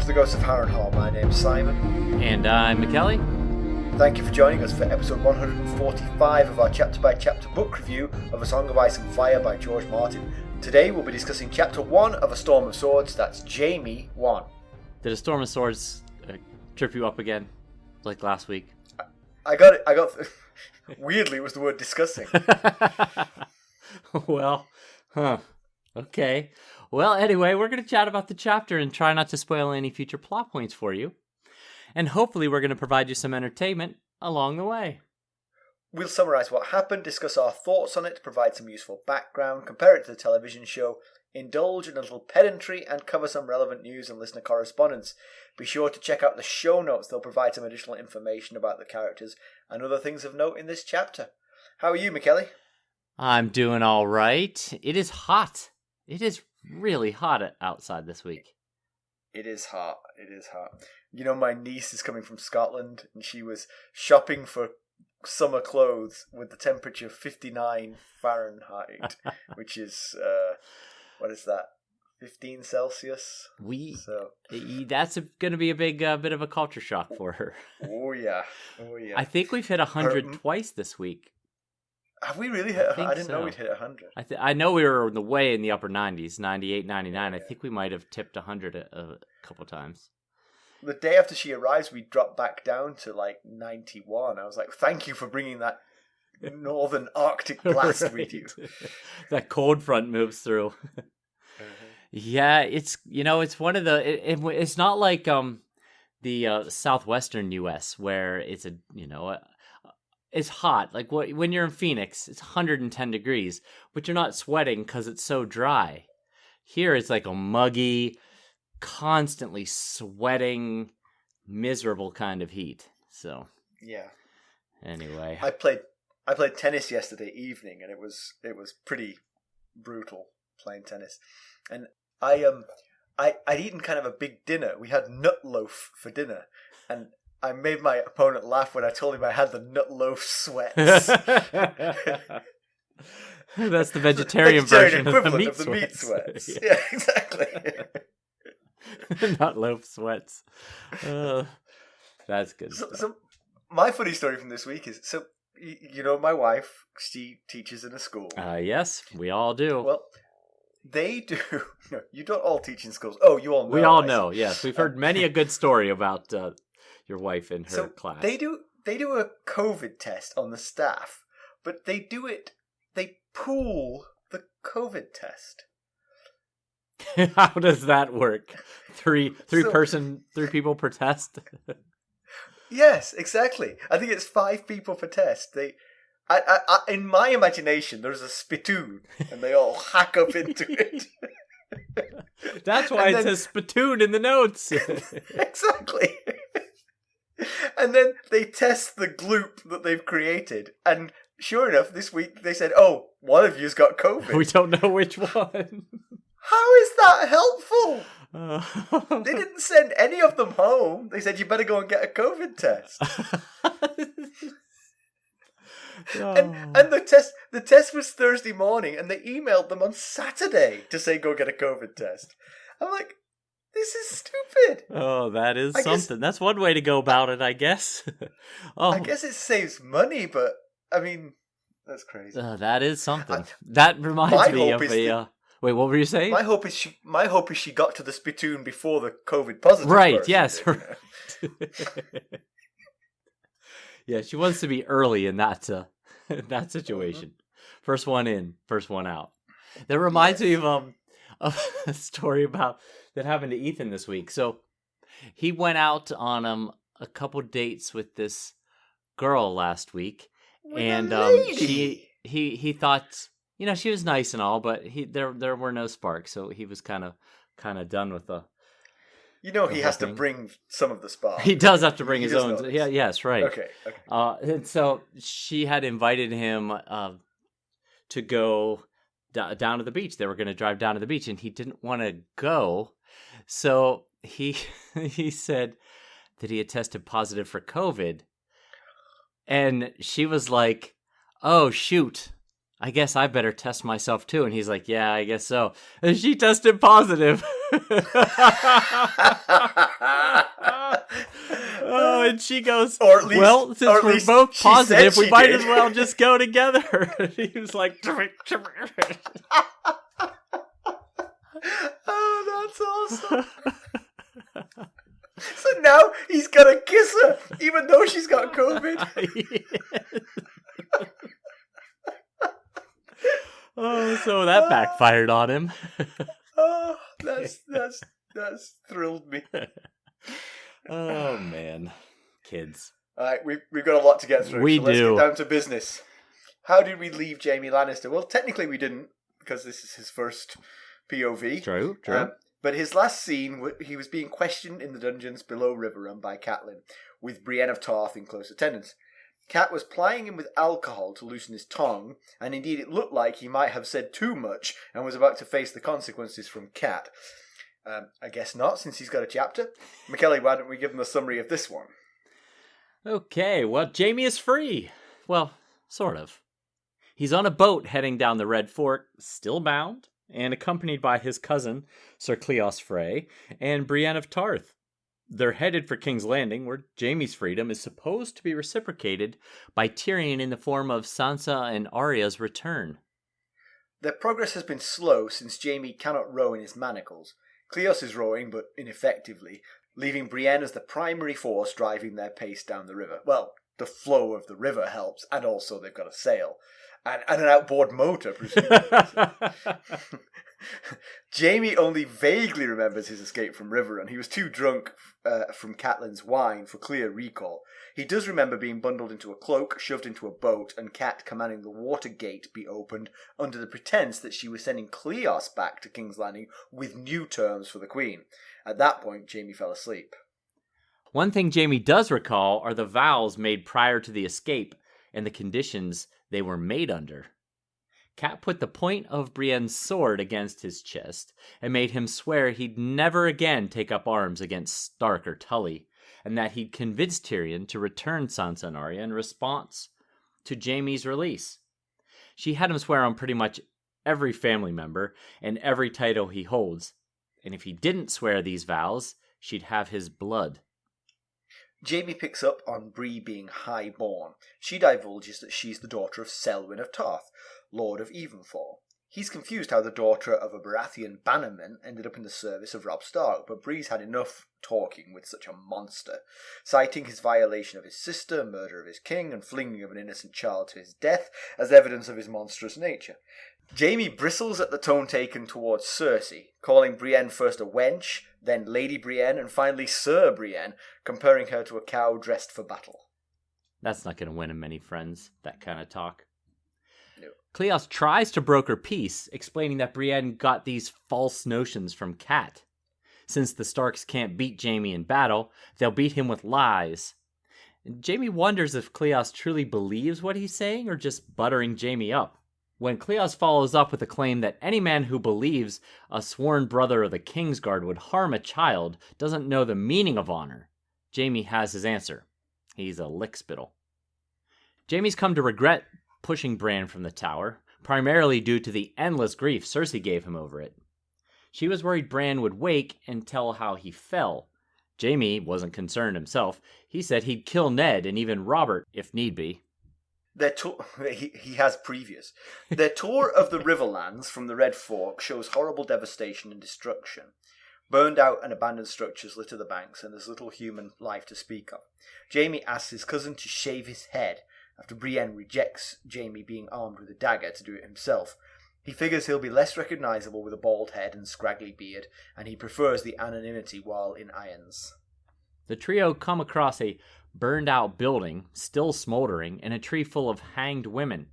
to the Ghosts of Harrenhal. My name's Simon. And I'm Mackelly. Thank you for joining us for episode 145 of our chapter-by-chapter book review of A Song of Ice and Fire by George Martin. Today we'll be discussing chapter 1 of A Storm of Swords. That's Jaime 1. Did A Storm of Swords trip you up again, like last week? I got it. Weirdly, it was the word discussing. Well, okay. Well, anyway, we're going to chat about the chapter and try not to spoil any future plot points for you. And hopefully we're going to provide you some entertainment along the way. We'll summarise what happened, discuss our thoughts on it, provide some useful background, compare it to the television show, indulge in a little pedantry, and cover some relevant news and listener correspondence. Be sure to check out the show notes. They'll provide some additional information about the characters and other things of note in this chapter. How are you, Mackelly? I'm doing all right. It is hot. It is really hot outside this week. It is hot. You know, my niece is coming from Scotland, and she was shopping for summer clothes with the temperature 59 Fahrenheit, which is, what is that, 15 Celsius? That's going to be a big bit of a culture shock for her. Oh, yeah. I think we've hit 100 twice this week. Have we really hit 100? I didn't know we'd hit 100. I know we were way in the upper 90s, 98, 99. Yeah. I think we might have tipped 100 a couple times. The day after she arrives, we dropped back down to like 91. I was like, thank you for bringing that northern Arctic blast with you. That cold front moves through. Mm-hmm. Yeah, it's one of the... It's not like the southwestern U.S. where it's it's hot. Like when you're in Phoenix, it's 110 degrees, but you're not sweating because it's so dry. Here it's like a muggy, constantly sweating, miserable kind of heat. So yeah. Anyway, I played tennis yesterday evening, and it was pretty brutal playing tennis. And I'd eaten kind of a big dinner. We had nut loaf for dinner, and I made my opponent laugh when I told him I had the nut loaf sweats. That's the vegetarian version of the meat sweats. Yeah, exactly. Nut loaf sweats. That's good. So my funny story from this week is, my wife, she teaches in a school. Yes, we all do. Well, they do. No, you don't all teach in schools. Oh, you all know. We all know, yes. We've heard many a good story about your wife in her class. They do a COVID test on the staff, but they pool the COVID test. How does that work? Three people per test? Yes, exactly. I think it's 5 people per test. In my imagination, there's a spittoon, and they all hack up into it. That's why it says spittoon in the notes. Exactly. And then they test the gloop that they've created, and sure enough, this week they said, "Oh, one of you's got COVID." We don't know which one. How is that helpful? They didn't send any of them home. They said, "You better go and get a COVID test." And the test was Thursday morning, and they emailed them on Saturday to say go get a COVID test. I'm like, this is stupid. Oh, that is something. That's one way to go about it, I guess. I guess it saves money, but I mean, that's crazy. That is something. That reminds me of a. Wait, what were you saying? My hope is she got to the spittoon before the COVID positive. Right. Yes. Yeah, she wants to be early in that situation. Mm-hmm. First one in, first one out. That reminds me of a story that happened to Ethan this week. So he went out on a couple dates with this girl last week, and he thought, she was nice and all, but there were no sparks, so he was kind of done with the. He has to bring some of the spark. He does have to bring his own. Yeah, yes, right. Okay. And so she had invited him to go down to the beach. They were going to drive down to the beach, and he didn't want to go. So he said that he had tested positive for COVID. And she was like, "Oh, shoot. I guess I better test myself too. And he's like, yeah, I guess so. And she tested positive. Oh, and she goes, or at least, well, since we're both positive, we might as well just go together. And he was like, oh, that's awesome. So now he's gonna kiss her, even though she's got COVID. Oh, so that backfired on him. Oh, that's thrilled me. Oh man, kids. All right, we've got a lot to get through. We so let's do. get down to business. How did we leave Jaime Lannister? Well, technically we didn't, because this is his first POV. True. But his last scene, he was being questioned in the dungeons below Riverrun by Catelyn, with Brienne of Tarth in close attendance. Cat was plying him with alcohol to loosen his tongue, and indeed it looked like he might have said too much and was about to face the consequences from Cat. I guess not, since he's got a chapter. Mackelly, why don't we give him a summary of this one? Okay, well, Jaime is free. Well, sort of. He's on a boat heading down the Red Fork, still bound, and accompanied by his cousin, Ser Cleos Frey, and Brienne of Tarth. They're headed for King's Landing, where Jaime's freedom is supposed to be reciprocated by Tyrion in the form of Sansa and Arya's return. Their progress has been slow since Jaime cannot row in his manacles. Cleos is rowing, but ineffectively, leaving Brienne as the primary force driving their pace down the river. Well, the flow of the river helps, and also they've got a sail. And an outboard motor, presumably. Jaime only vaguely remembers his escape from Riverrun. He was too drunk from Catelyn's wine for clear recall. He does remember being bundled into a cloak, shoved into a boat, and Cat commanding the water gate be opened under the pretense that she was sending Cleos back to King's Landing with new terms for the Queen. At that point, Jaime fell asleep. One thing Jaime does recall are the vows made prior to the escape and the conditions they were made under. Cat put the point of Brienne's sword against his chest and made him swear he'd never again take up arms against Stark or Tully, and that he'd convince Tyrion to return Sansa and Arya in response to Jaime's release. She had him swear on pretty much every family member and every title he holds, and if he didn't swear these vows, she'd have his blood. Jaime picks up on Bree being high-born. She divulges that she's the daughter of Selwyn of Tarth, Lord of Evenfall. He's confused how the daughter of a Baratheon bannerman ended up in the service of Robb Stark, but Bree's had enough talking with such a monster, citing his violation of his sister, murder of his king, and flinging of an innocent child to his death as evidence of his monstrous nature. Jaime bristles at the tone taken towards Cersei, calling Brienne first a wench, then Lady Brienne, and finally Sir Brienne, comparing her to a cow dressed for battle. That's not going to win him many friends, that kind of talk. No. Cleos tries to broker peace, explaining that Brienne got these false notions from Cat. Since the Starks can't beat Jaime in battle, they'll beat him with lies. Jaime wonders if Cleos truly believes what he's saying or just buttering Jaime up. When Cleos follows up with a claim that any man who believes a sworn brother of the Kingsguard would harm a child doesn't know the meaning of honor, Jaime has his answer. He's a lickspittle. Jaime's come to regret pushing Bran from the tower, primarily due to the endless grief Cersei gave him over it. She was worried Bran would wake and tell how he fell. Jaime wasn't concerned himself. He said he'd kill Ned and even Robert if need be. He has previous. Their tour of the Riverlands from the Red Fork shows horrible devastation and destruction. Burned out and abandoned structures litter the banks, and there's little human life to speak of. Jaime asks his cousin to shave his head, after Brienne rejects Jaime being armed with a dagger to do it himself. He figures he'll be less recognisable with a bald head and scraggly beard, and he prefers the anonymity while in irons. The trio come across a burned-out building, still smoldering, and a tree full of hanged women.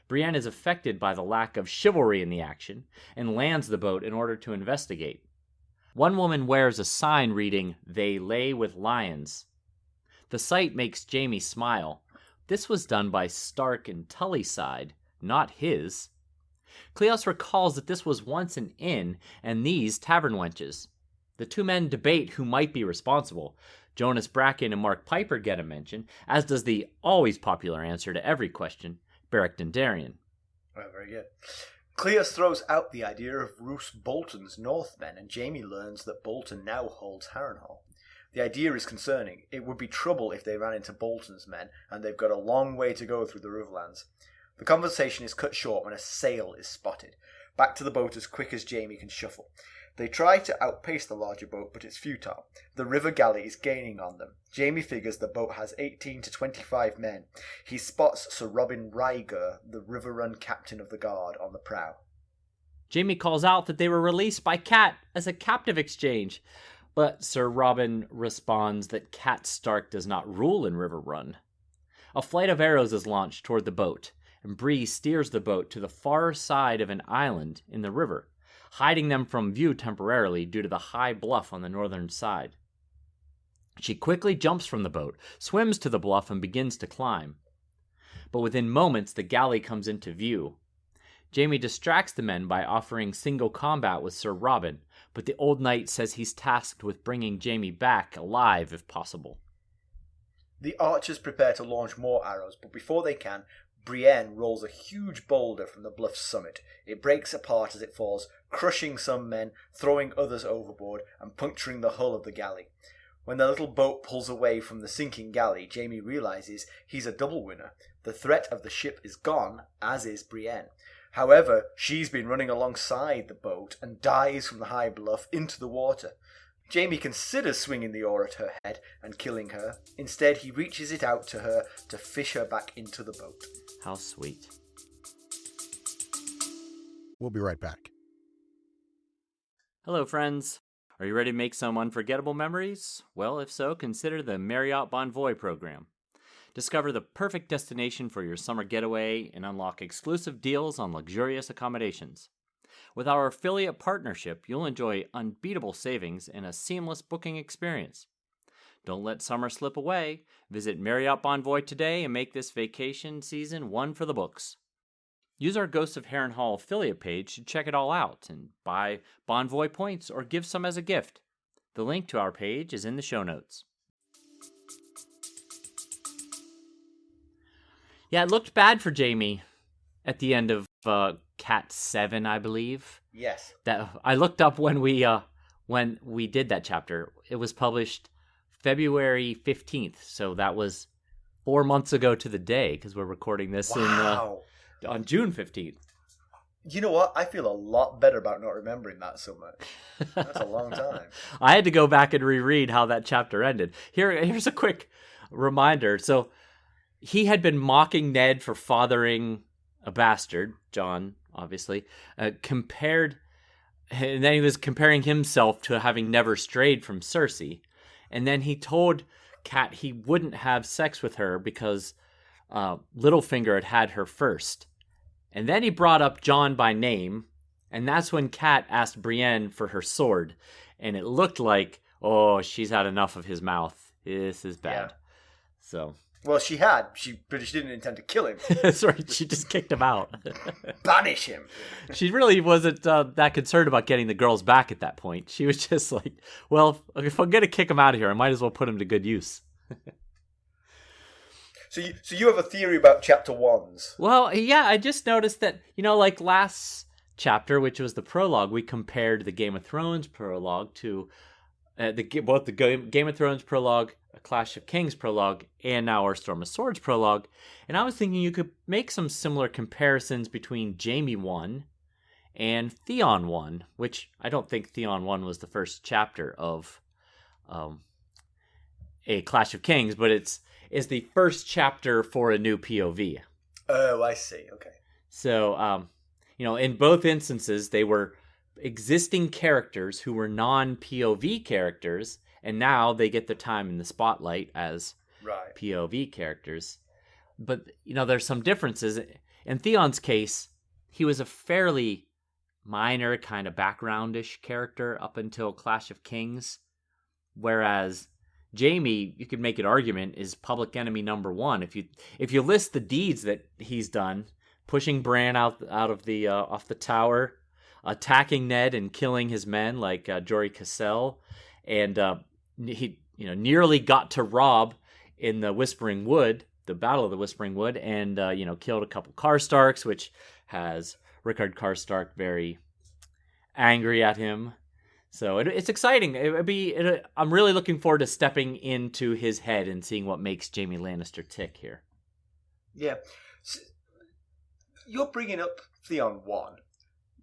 Brienne is affected by the lack of chivalry in the action, and lands the boat in order to investigate. One woman wears a sign reading, "They lay with lions." The sight makes Jaime smile. This was done by Stark and Tully's side, not his. Cleos recalls that this was once an inn, and these tavern wenches. The two men debate who might be responsible. Jonas Bracken and Mark Piper get a mention, as does the always popular answer to every question, Beric Dondarrion. Oh, very good. Cleos throws out the idea of Roose Bolton's Northmen, and Jaime learns that Bolton now holds Harrenhal. The idea is concerning. It would be trouble if they ran into Bolton's men, and they've got a long way to go through the Riverlands. The conversation is cut short when a sail is spotted. Back to the boat as quick as Jaime can shuffle. They try to outpace the larger boat, but it's futile. The river galley is gaining on them. Jaime figures the boat has 18 to 25 men. He spots Sir Robin Ryger, the Riverrun captain of the guard, on the prow. Jaime calls out that they were released by Cat as a captive exchange, but Sir Robin responds that Cat Stark does not rule in Riverrun. A flight of arrows is launched toward the boat, and Bree steers the boat to the far side of an island in the river, hiding them from view temporarily due to the high bluff on the northern side. She quickly jumps from the boat, swims to the bluff, and begins to climb. But within moments, the galley comes into view. Jaime distracts the men by offering single combat with Sir Robin, but the old knight says he's tasked with bringing Jaime back alive if possible. The archers prepare to launch more arrows, but before they can, Brienne rolls a huge boulder from the bluff's summit. It breaks apart as it falls, crushing some men, throwing others overboard, and puncturing the hull of the galley. When the little boat pulls away from the sinking galley, Jaime realizes he's a double winner. The threat of the ship is gone, as is Brienne. However, she's been running alongside the boat and dives from the high bluff into the water. Jaime considers swinging the oar at her head and killing her. Instead, he reaches it out to her to fish her back into the boat. How sweet. We'll be right back. Hello, friends. Are you ready to make some unforgettable memories? Well, if so, consider the Marriott Bonvoy program. Discover the perfect destination for your summer getaway and unlock exclusive deals on luxurious accommodations. With our affiliate partnership, you'll enjoy unbeatable savings and a seamless booking experience. Don't let summer slip away. Visit Marriott Bonvoy today and make this vacation season one for the books. Use our Ghosts of Harrenhal affiliate page to check it all out and buy Bonvoy points or give some as a gift. The link to our page is in the show notes. Yeah, it looked bad for Jaime at the end of Cat 7, I believe. Yes. That I looked up when we did that chapter. It was published February 15th, so that was 4 months ago to the day, because we're recording this on June 15th. You know what? I feel a lot better about not remembering that so much. That's a long time. I had to go back and reread how that chapter ended. Here's a quick reminder. So he had been mocking Ned for fathering a bastard, Jon, obviously, and then he was comparing himself to having never strayed from Cersei. And then he told Cat he wouldn't have sex with her because Littlefinger had her first. And then he brought up Jon by name, and that's when Cat asked Brienne for her sword. And it looked like, oh, she's had enough of his mouth. This is bad. Yeah. So... Well, she didn't intend to kill him. That's right, she just kicked him out. Banish him. She really wasn't that concerned about getting the girls back at that point. She was just like, well, if I'm going to kick him out of here, I might as well put him to good use. So you have a theory about chapter 1s? Well, yeah, I just noticed that, like last chapter, which was the prologue, we compared the Game of Thrones prologue to both the Game of Thrones prologue, a Clash of Kings prologue, and now our Storm of Swords prologue. And I was thinking you could make some similar comparisons between Jaime 1 and Theon 1, which I don't think Theon 1 was the first chapter of a Clash of Kings, but it's the first chapter for a new POV. Oh, I see. Okay. So, in both instances, they were existing characters who were non-POV characters, and now they get their time in the spotlight as POV characters. But, there's some differences. In Theon's case, he was a fairly minor kind of backgroundish character up until Clash of Kings, whereas Jaime, you could make an argument, is public enemy number one. If you list the deeds that he's done, pushing Bran out of the off the tower, attacking Ned and killing his men like Jory Cassell, and he nearly got to Robb in the Whispering Wood the Battle of the Whispering Wood, and killed a couple Karstarks, which has Rickard Karstark very angry at him. So it's exciting. I'm really looking forward to stepping into his head and seeing what makes Jaime Lannister tick here. Yeah. So, you're bringing up Theon 1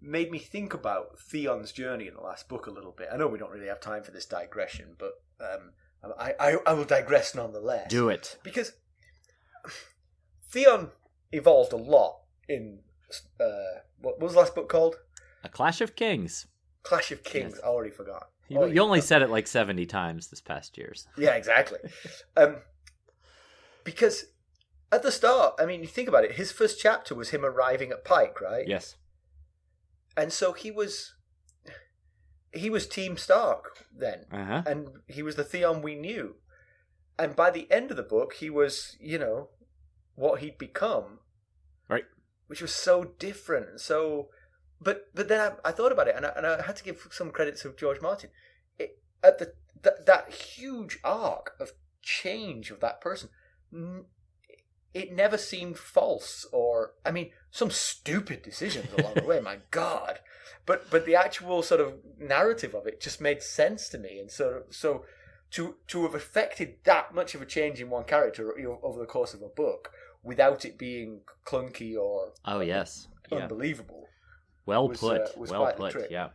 made me think about Theon's journey in the last book a little bit. I know we don't really have time for this digression, but I will digress nonetheless. Do it. Because Theon evolved a lot in... what was the last book called? A Clash of Kings. Clash of Kings. Yes. I already forgot. You only said it like 70 times this past years. Yeah, exactly. Because at the start, I mean, you think about it, his first chapter was him arriving at Pike, right? Yes. And so he was Team Stark then. Uh-huh. And he was the Theon we knew. And by the end of the book, he was, what he'd become. Right. Which was so different. So... But then I thought about it, and I had to give some credit to George Martin. That huge arc of change of that person, it never seemed false or, I mean, some stupid decisions along the way, my God. But the actual sort of narrative of it just made sense to me, and so to have affected that much of a change in one character over the course of a book without it being clunky or unbelievable. Well put. Yeah.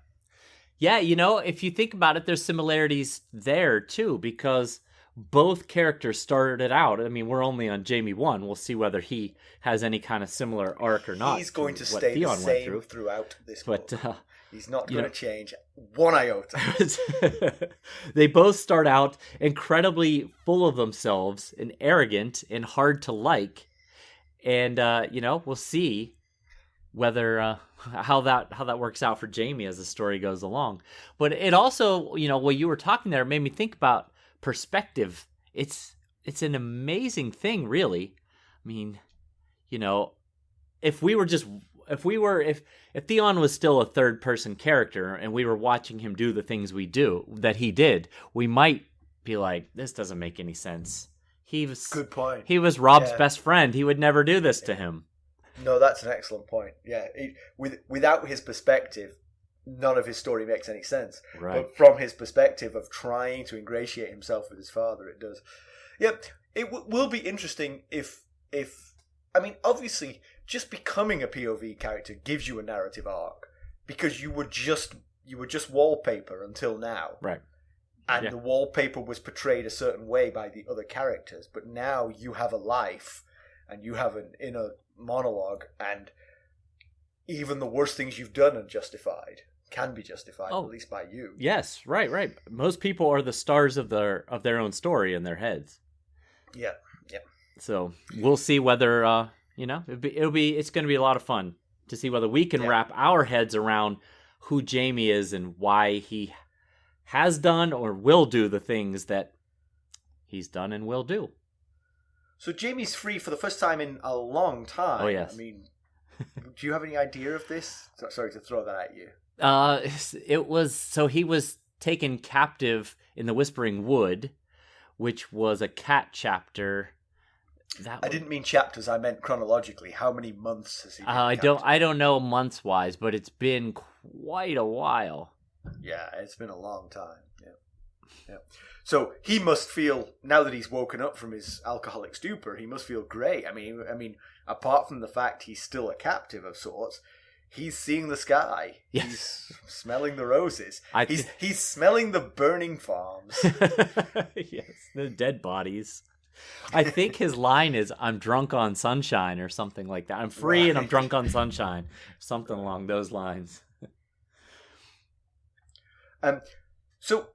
Yeah, if you think about it, there's similarities there too, because both characters started out. I mean, we're only on Jaime 1. We'll see whether he has any kind of similar arc or not. He's going to stay Theon the same throughout this book. But he's not going to change one iota. They both start out incredibly full of themselves and arrogant and hard to like. And we'll see whether how that works out for Jaime as the story goes along. But it also, while you were talking there, made me think about perspective. It's an amazing thing, really. I mean, if Theon was still a third person character and we were watching him do the things that he did, we might be like, this doesn't make any sense. Good point. He was Rob's best friend. He would never do this to him. No, that's an excellent point. Yeah, without his perspective, none of his story makes any sense. Right. But from his perspective of trying to ingratiate himself with his father, it does. Yeah, it will be interesting if I mean, obviously, just becoming a POV character gives you a narrative arc because you were just wallpaper until now, right? And the wallpaper was portrayed a certain way by the other characters, but now you have a life and you have an inner monologue, and even the worst things you've done can be justified, at least by you. Yes, right. Most people are the stars of their own story in their heads. Yeah. So we'll see whether it's going to be a lot of fun to see whether we can wrap our heads around who Jaime is and why he has done or will do the things that he's done and will do. So Jaime's free for the first time in a long time. Oh, yes. I mean, do you have any idea of this? Sorry to throw that at you. He was taken captive in the Whispering Wood, which was a cat chapter. I didn't mean chapters. I meant chronologically. How many months has he been captive? I don't know months wise, but it's been quite a while. Yeah, it's been a long time. Yeah. So he must feel, now that he's woken up from his alcoholic stupor, he must feel great. I mean, apart from the fact he's still a captive of sorts, he's seeing the sky. Yes. He's smelling the roses. He's smelling the burning farms. Yes, the dead bodies. I think his line is, I'm drunk on sunshine or something like that. I'm free and I'm drunk on sunshine. Something along those lines. So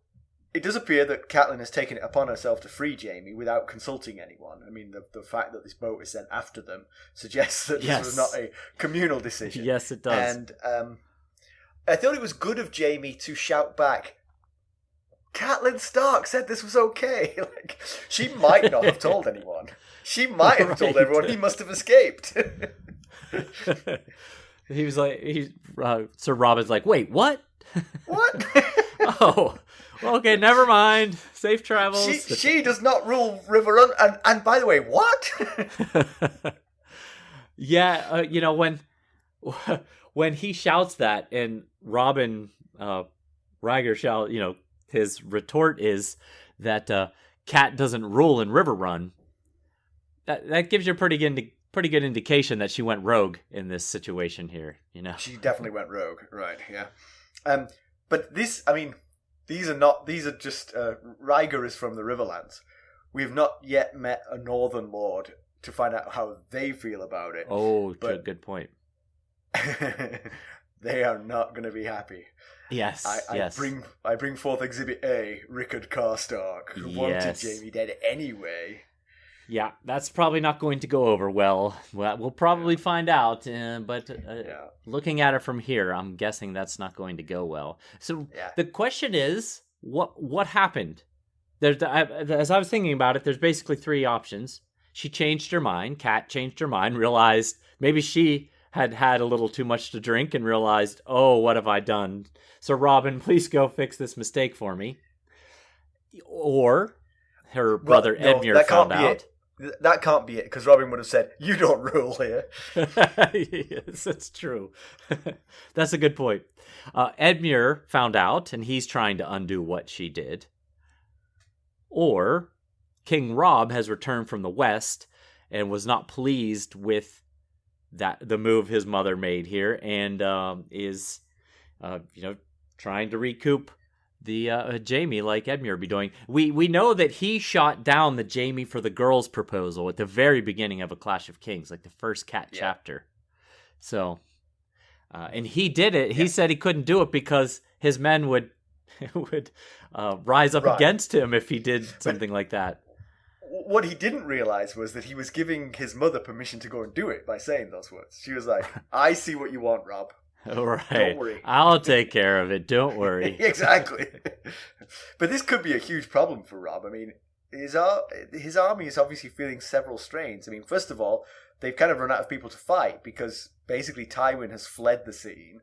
it does appear that Catelyn has taken it upon herself to free Jaime without consulting anyone. I mean, the fact that this boat is sent after them suggests that this was not a communal decision. Yes, it does. And I thought it was good of Jaime to shout back, Catelyn Stark said this was okay. Like, she might not have told anyone. She might have told everyone he must have escaped. He was like, Sir Robin's like, wait, what? What? Oh, Okay, never mind. Safe travels. She does not rule Riverrun. And by the way, what? Yeah, when he shouts that, and Robin Riger his retort is that Cat doesn't rule in Riverrun. That gives you a pretty good indication that she went rogue in this situation here. She definitely went rogue, right? Yeah. But this, I mean, these are just Riger is from the Riverlands. We have not yet met a Northern Lord to find out how they feel about it. Oh, good point. They are not going to be happy. Yes, I bring forth Exhibit A, Rickard Karstark, who wanted Jaime dead anyway. Yeah, that's probably not going to go over well. We'll probably find out, but looking at it from here, I'm guessing that's not going to go well. So the question is, what happened? As I was thinking about it, there's basically three options. She changed her mind. Kat changed her mind, realized maybe she had a little too much to drink and realized, oh, what have I done? So Robin, please go fix this mistake for me. Or her brother Edmure found out. That can't be it, because Robin would have said, you don't rule here. Yes, that's true. That's a good point. Edmure found out, and he's trying to undo what she did. Or King Robb has returned from the West and was not pleased with the move his mother made here, and is trying to recoup the Jaime like Edmure be doing. We know that he shot down the Jaime for the girls proposal at the very beginning of A Clash of Kings, like the first Cat chapter. So, and he did it. He said he couldn't do it because his men would rise up against him if he did something like that. What he didn't realize was that he was giving his mother permission to go and do it by saying those words. She was like, I see what you want, Rob. All right. Don't worry. I'll take care of it. Don't worry. Exactly. But this could be a huge problem for Rob. I mean, his army is obviously feeling several strains. I mean, first of all, they've kind of run out of people to fight because basically Tywin has fled the scene.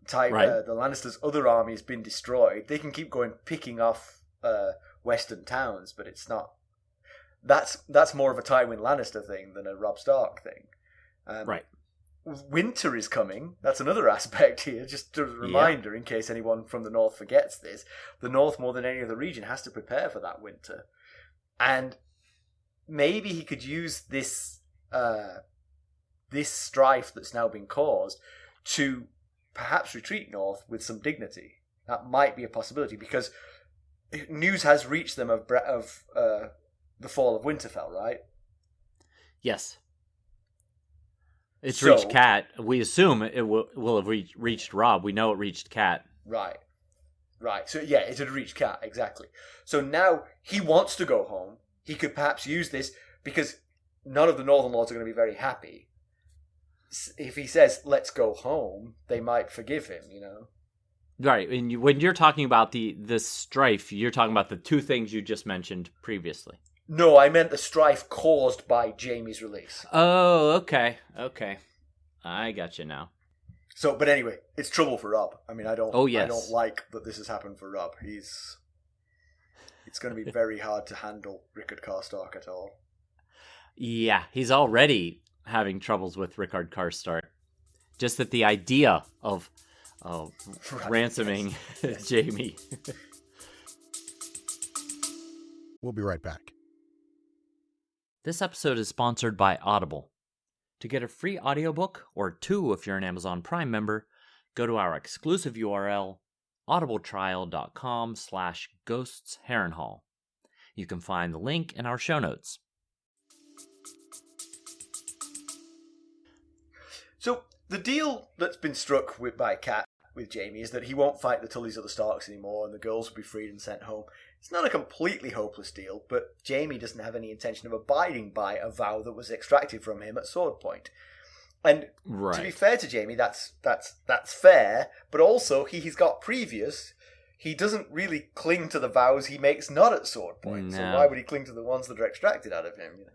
The Lannisters' other army has been destroyed. They can keep going picking off western towns, but it's not. That's more of a Tywin Lannister thing than a Robb Stark thing. Right. Winter is coming. That's another aspect here. Just a reminder, in case anyone from the North forgets this. The North, more than any other region, has to prepare for that winter. And maybe he could use this strife that's now been caused to perhaps retreat north with some dignity. That might be a possibility, because news has reached them of the fall of Winterfell, right? Yes. It's reached Cat. We assume it will have reached Robb. We know it reached Cat. Right. So, yeah, it had reached Cat, exactly. So now he wants to go home. He could perhaps use this, because none of the Northern Lords are going to be very happy. If he says, let's go home, they might forgive him, Right. And when you're talking about the strife, you're talking about the two things you just mentioned previously. No, I meant the strife caused by Jaime's release. Oh, okay. I got you now. So, but anyway, it's trouble for Robb. I mean, I don't like that this has happened for Robb. It's going to be very hard to handle Rickard Karstark at all. Yeah, he's already having troubles with Rickard Karstark. Just that the idea of ransoming Jaime. We'll be right back. This episode is sponsored by Audible. To get a free audiobook, or 2 if you're an Amazon Prime member, go to our exclusive URL, audibletrial.com/ghostsharrenhal. You can find the link in our show notes. So, the deal that's been struck by Cat with Jaime is that he won't fight the Tullys or the Starks anymore, and the girls will be freed and sent home. It's not a completely hopeless deal, but Jaime doesn't have any intention of abiding by a vow that was extracted from him at sword point. And to be fair to Jaime, that's fair, but also he's got previous. He doesn't really cling to the vows he makes not at sword point, so why would he cling to the ones that are extracted out of him?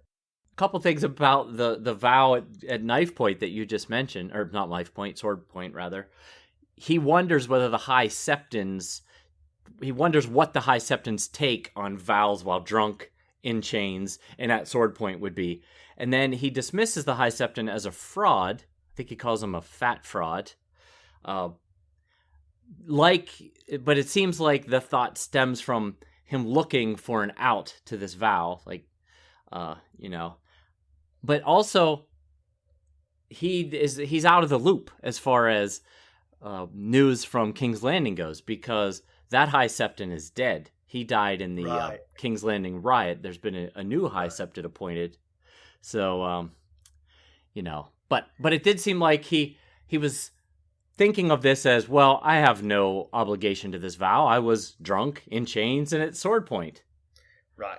A couple things about the vow at knife point that you just mentioned, or not knife point, sword point rather. He wonders whether the High Septons he wonders what the High Septon's take on vows while drunk, in chains, and at sword point would be. And then he dismisses the High Septon as a fraud. I think he calls him a fat fraud. But it seems like the thought stems from him looking for an out to this vow, But also, he's out of the loop as far as news from King's Landing goes, because that High Septon is dead. He died in the King's Landing riot. There's been a new High Septon appointed. So, but it did seem like he was thinking of this as, well, I have no obligation to this vow. I was drunk, in chains, and at sword point. Right.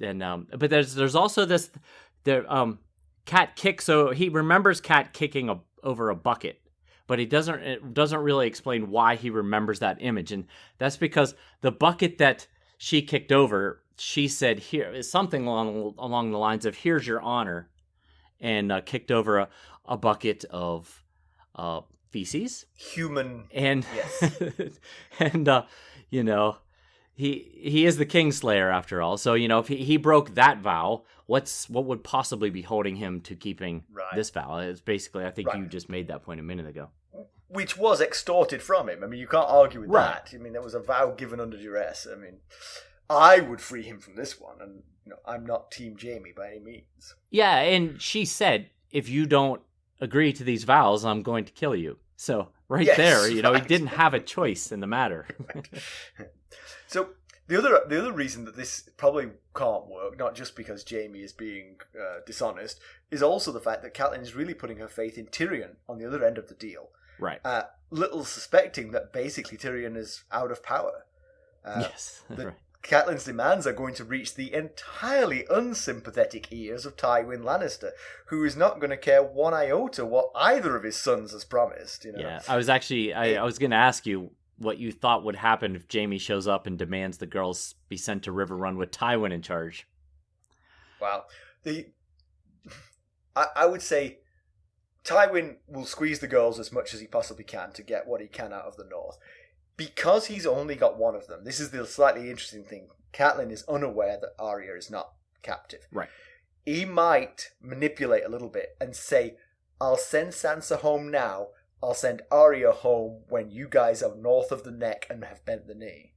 And but there's also this Cat kicks. So he remembers Cat kicking over a bucket, but it doesn't really explain why he remembers that image, and that's because the bucket that she kicked over, she said here is something along the lines of "Here's your honor," and kicked over a bucket of feces, human, and yes, and he is the Kingslayer after all. So if he broke that vow, what would possibly be holding him to keeping this vow? It's basically, I think you just made that point a minute ago, which was extorted from him. I mean, you can't argue with that. I mean, there was a vow given under duress. I mean, I would free him from this one, and I'm not Team Jaime by any means. Yeah, and she said, if you don't agree to these vows, I'm going to kill you. So there, he didn't have a choice in the matter. So the other reason that this probably can't work, not just because Jaime is being dishonest, is also the fact that Catelyn is really putting her faith in Tyrion on the other end of the deal. Right. Little suspecting that basically Tyrion is out of power. Yes, that's right. Catelyn's demands are going to reach the entirely unsympathetic ears of Tywin Lannister, who is not going to care one iota what either of his sons has promised. Yeah, I was actually I was going to ask you what you thought would happen if Jaime shows up and demands the girls be sent to Riverrun with Tywin in charge. Well, I would say Tywin will squeeze the girls as much as he possibly can to get what he can out of the North. Because he's only got one of them, this is the slightly interesting thing. Catelyn is unaware that Arya is not captive. Right. He might manipulate a little bit and say, I'll send Sansa home now. I'll send Arya home when you guys are north of the neck and have bent the knee.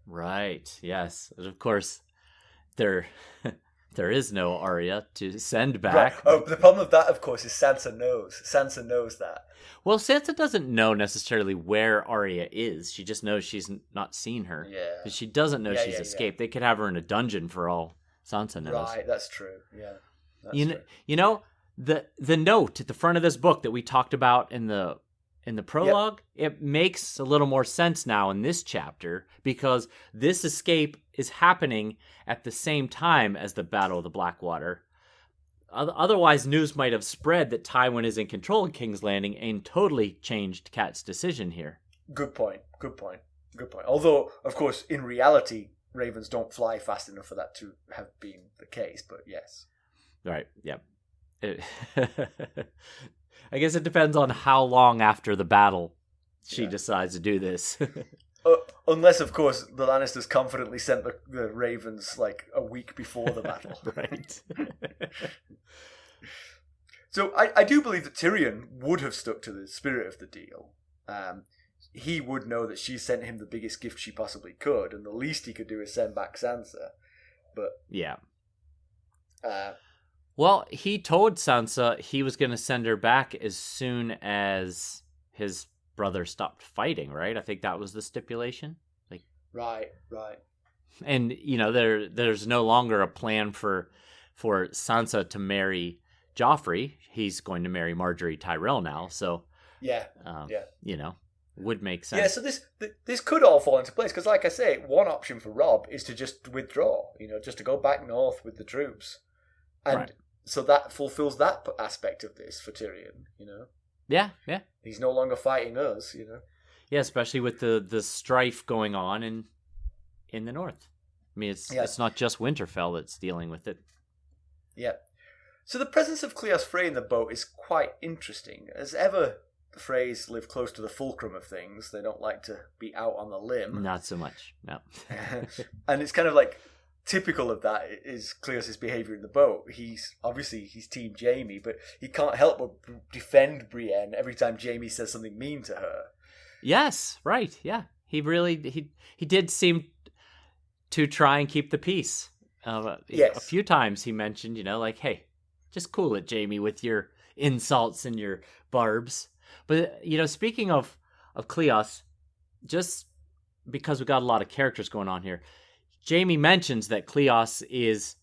Right, yes. And of course, there is no Arya to send back. Right. Oh, the problem with that, of course, is Sansa knows. Sansa knows that. Well, Sansa doesn't know necessarily where Arya is. She just knows she's not seen her. Yeah. But she doesn't know she's escaped. They could have her in a dungeon for all Sansa knows. Right, that's true. Yeah. That's true. The note at the front of this book that we talked about in the prologue, it makes a little more sense now in this chapter, because this escape is happening at the same time as the Battle of the Blackwater. Otherwise, news might have spread that Tywin is in control of King's Landing and totally changed Cat's decision here. Good point. Although, of course, in reality, ravens don't fly fast enough for that to have been the case, but yes. Right, yeah. I guess it depends on how long after the battle she decides to do this. Unless, of course, the Lannisters confidently sent the ravens like a week before the battle. Right. So I do believe that Tyrion would have stuck to the spirit of the deal. He would know that she sent him the biggest gift she possibly could, and the least he could do is send back Sansa. But yeah. Well, he told Sansa he was going to send her back as soon as his brother stopped fighting, right? I think that was the stipulation. Right. And there's no longer a plan for Sansa to marry Joffrey. He's going to marry Marjorie Tyrell now, so would make sense. Yeah, so this could all fall into place, because like I say, one option for Robb is to just withdraw, just to go back north with the troops. And so that fulfills that aspect of this for Tyrion, Yeah. He's no longer fighting us, Yeah, especially with the strife going on in the north. I mean, it's not just Winterfell that's dealing with it. Yeah. So the presence of Cleos Frey in the boat is quite interesting. As ever, the Freys live close to the fulcrum of things. They don't like to be out on the limb. Not so much, no. And it's kind of like typical of that is Cleos' behaviour in the boat. He's Team Jaime, but he can't help but defend Brienne every time Jaime says something mean to her. Yes, right, yeah. He did seem to try and keep the peace. Yes. A few times he mentioned, like, hey, just cool it, Jaime, with your insults and your barbs. But, speaking of Cleos, just because we got a lot of characters going on here, Jaime mentions that Cleos is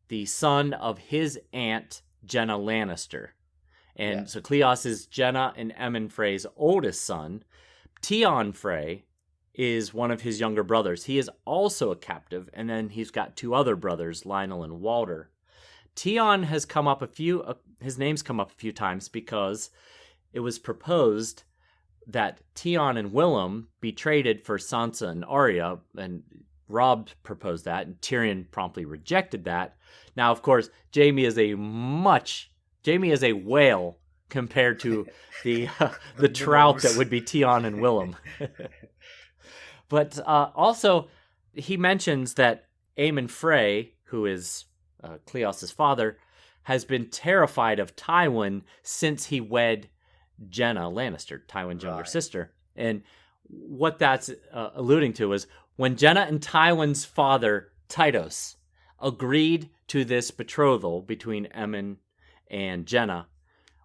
the son of his aunt, Jenna Lannister. And so Cleos is Jenna and Emmon Frey's oldest son. Tyrion Frey is one of his younger brothers. He is also a captive, and then he's got two other brothers, Lionel and Walder. Tyrion has come up his name's come up a few times because it was proposed that Tyrion and Willem be traded for Sansa and Arya, and Robb proposed that, and Tyrion promptly rejected that. Now, of course, Jaime is a whale compared to the trout that would be Tyrion and Willem. But also, he mentions that Aemon Frey, who is Cleos' father, has been terrified of Tywin since he wed Jenna Lannister, Tywin's younger sister. And what that's alluding to is when Jenna and Tywin's father, Tytos, agreed to this betrothal between Aemon and Jenna,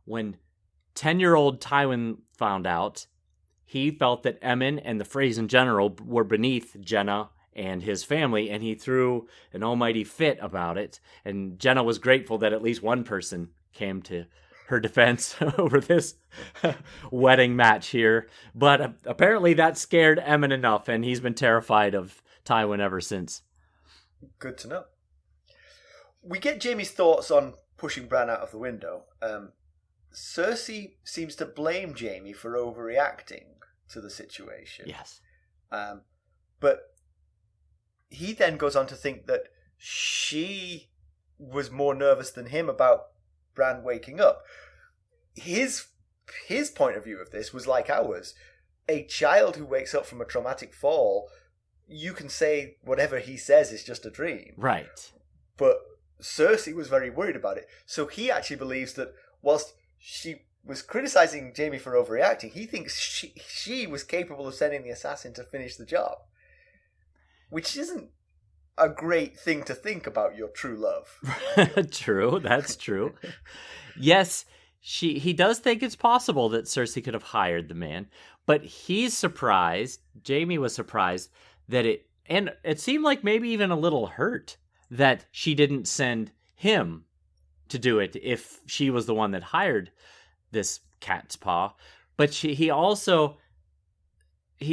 when 10-year-old Tywin found out, he felt that Aemon and the Freys in general were beneath Jenna and his family, and he threw an almighty fit about it. And Jenna was grateful that at least one person came to her defense over this wedding match here. But apparently that scared Aemon enough, and he's been terrified of Tywin ever since. Good to know. We get Jaime's thoughts on pushing Bran out of the window. Cersei seems to blame Jaime for overreacting to the situation. Yes. But he then goes on to think that she was more nervous than him about Bran waking up. His point of view of this was like ours. A child who wakes up from a traumatic fall, you can say whatever he says is just a dream. Right. But Cersei was very worried about it. So he actually believes that whilst she was criticizing Jaime for overreacting, he thinks she was capable of sending the assassin to finish the job. Which isn't a great thing to think about your true love. True, that's true. Yes, he does think it's possible that Cersei could have hired the man, but he's surprised, Jaime was surprised, that it seemed like maybe even a little hurt that she didn't send him to do it if she was the one that hired this cat's paw. But he's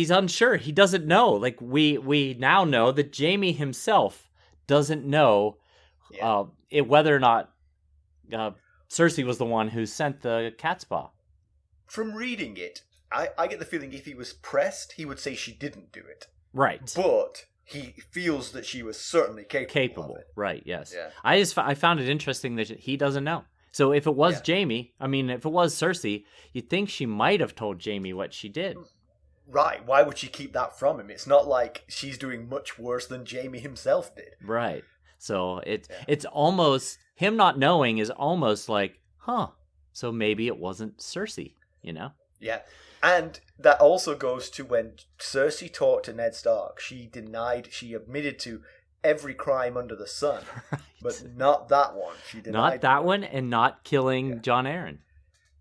unsure. He doesn't know. Like we now know that Jaime himself doesn't know whether or not Cersei was the one who sent the cat's paw. From reading it, I get the feeling if he was pressed, he would say she didn't do it. Right. But he feels that she was certainly capable of it. Right, yes. Yeah. I found it interesting that he doesn't know. So if it was Jaime, if it was Cersei, you'd think she might have told Jaime what she did. Right, why would she keep that from him? It's not like she's doing much worse than Jaime himself did. Right. So it's almost, him not knowing is almost like, so maybe it wasn't Cersei, Yeah. And that also goes to when Cersei talked to Ned Stark. She admitted to every crime under the sun, but not that one. She denied not that one, and not killing Jon Arryn.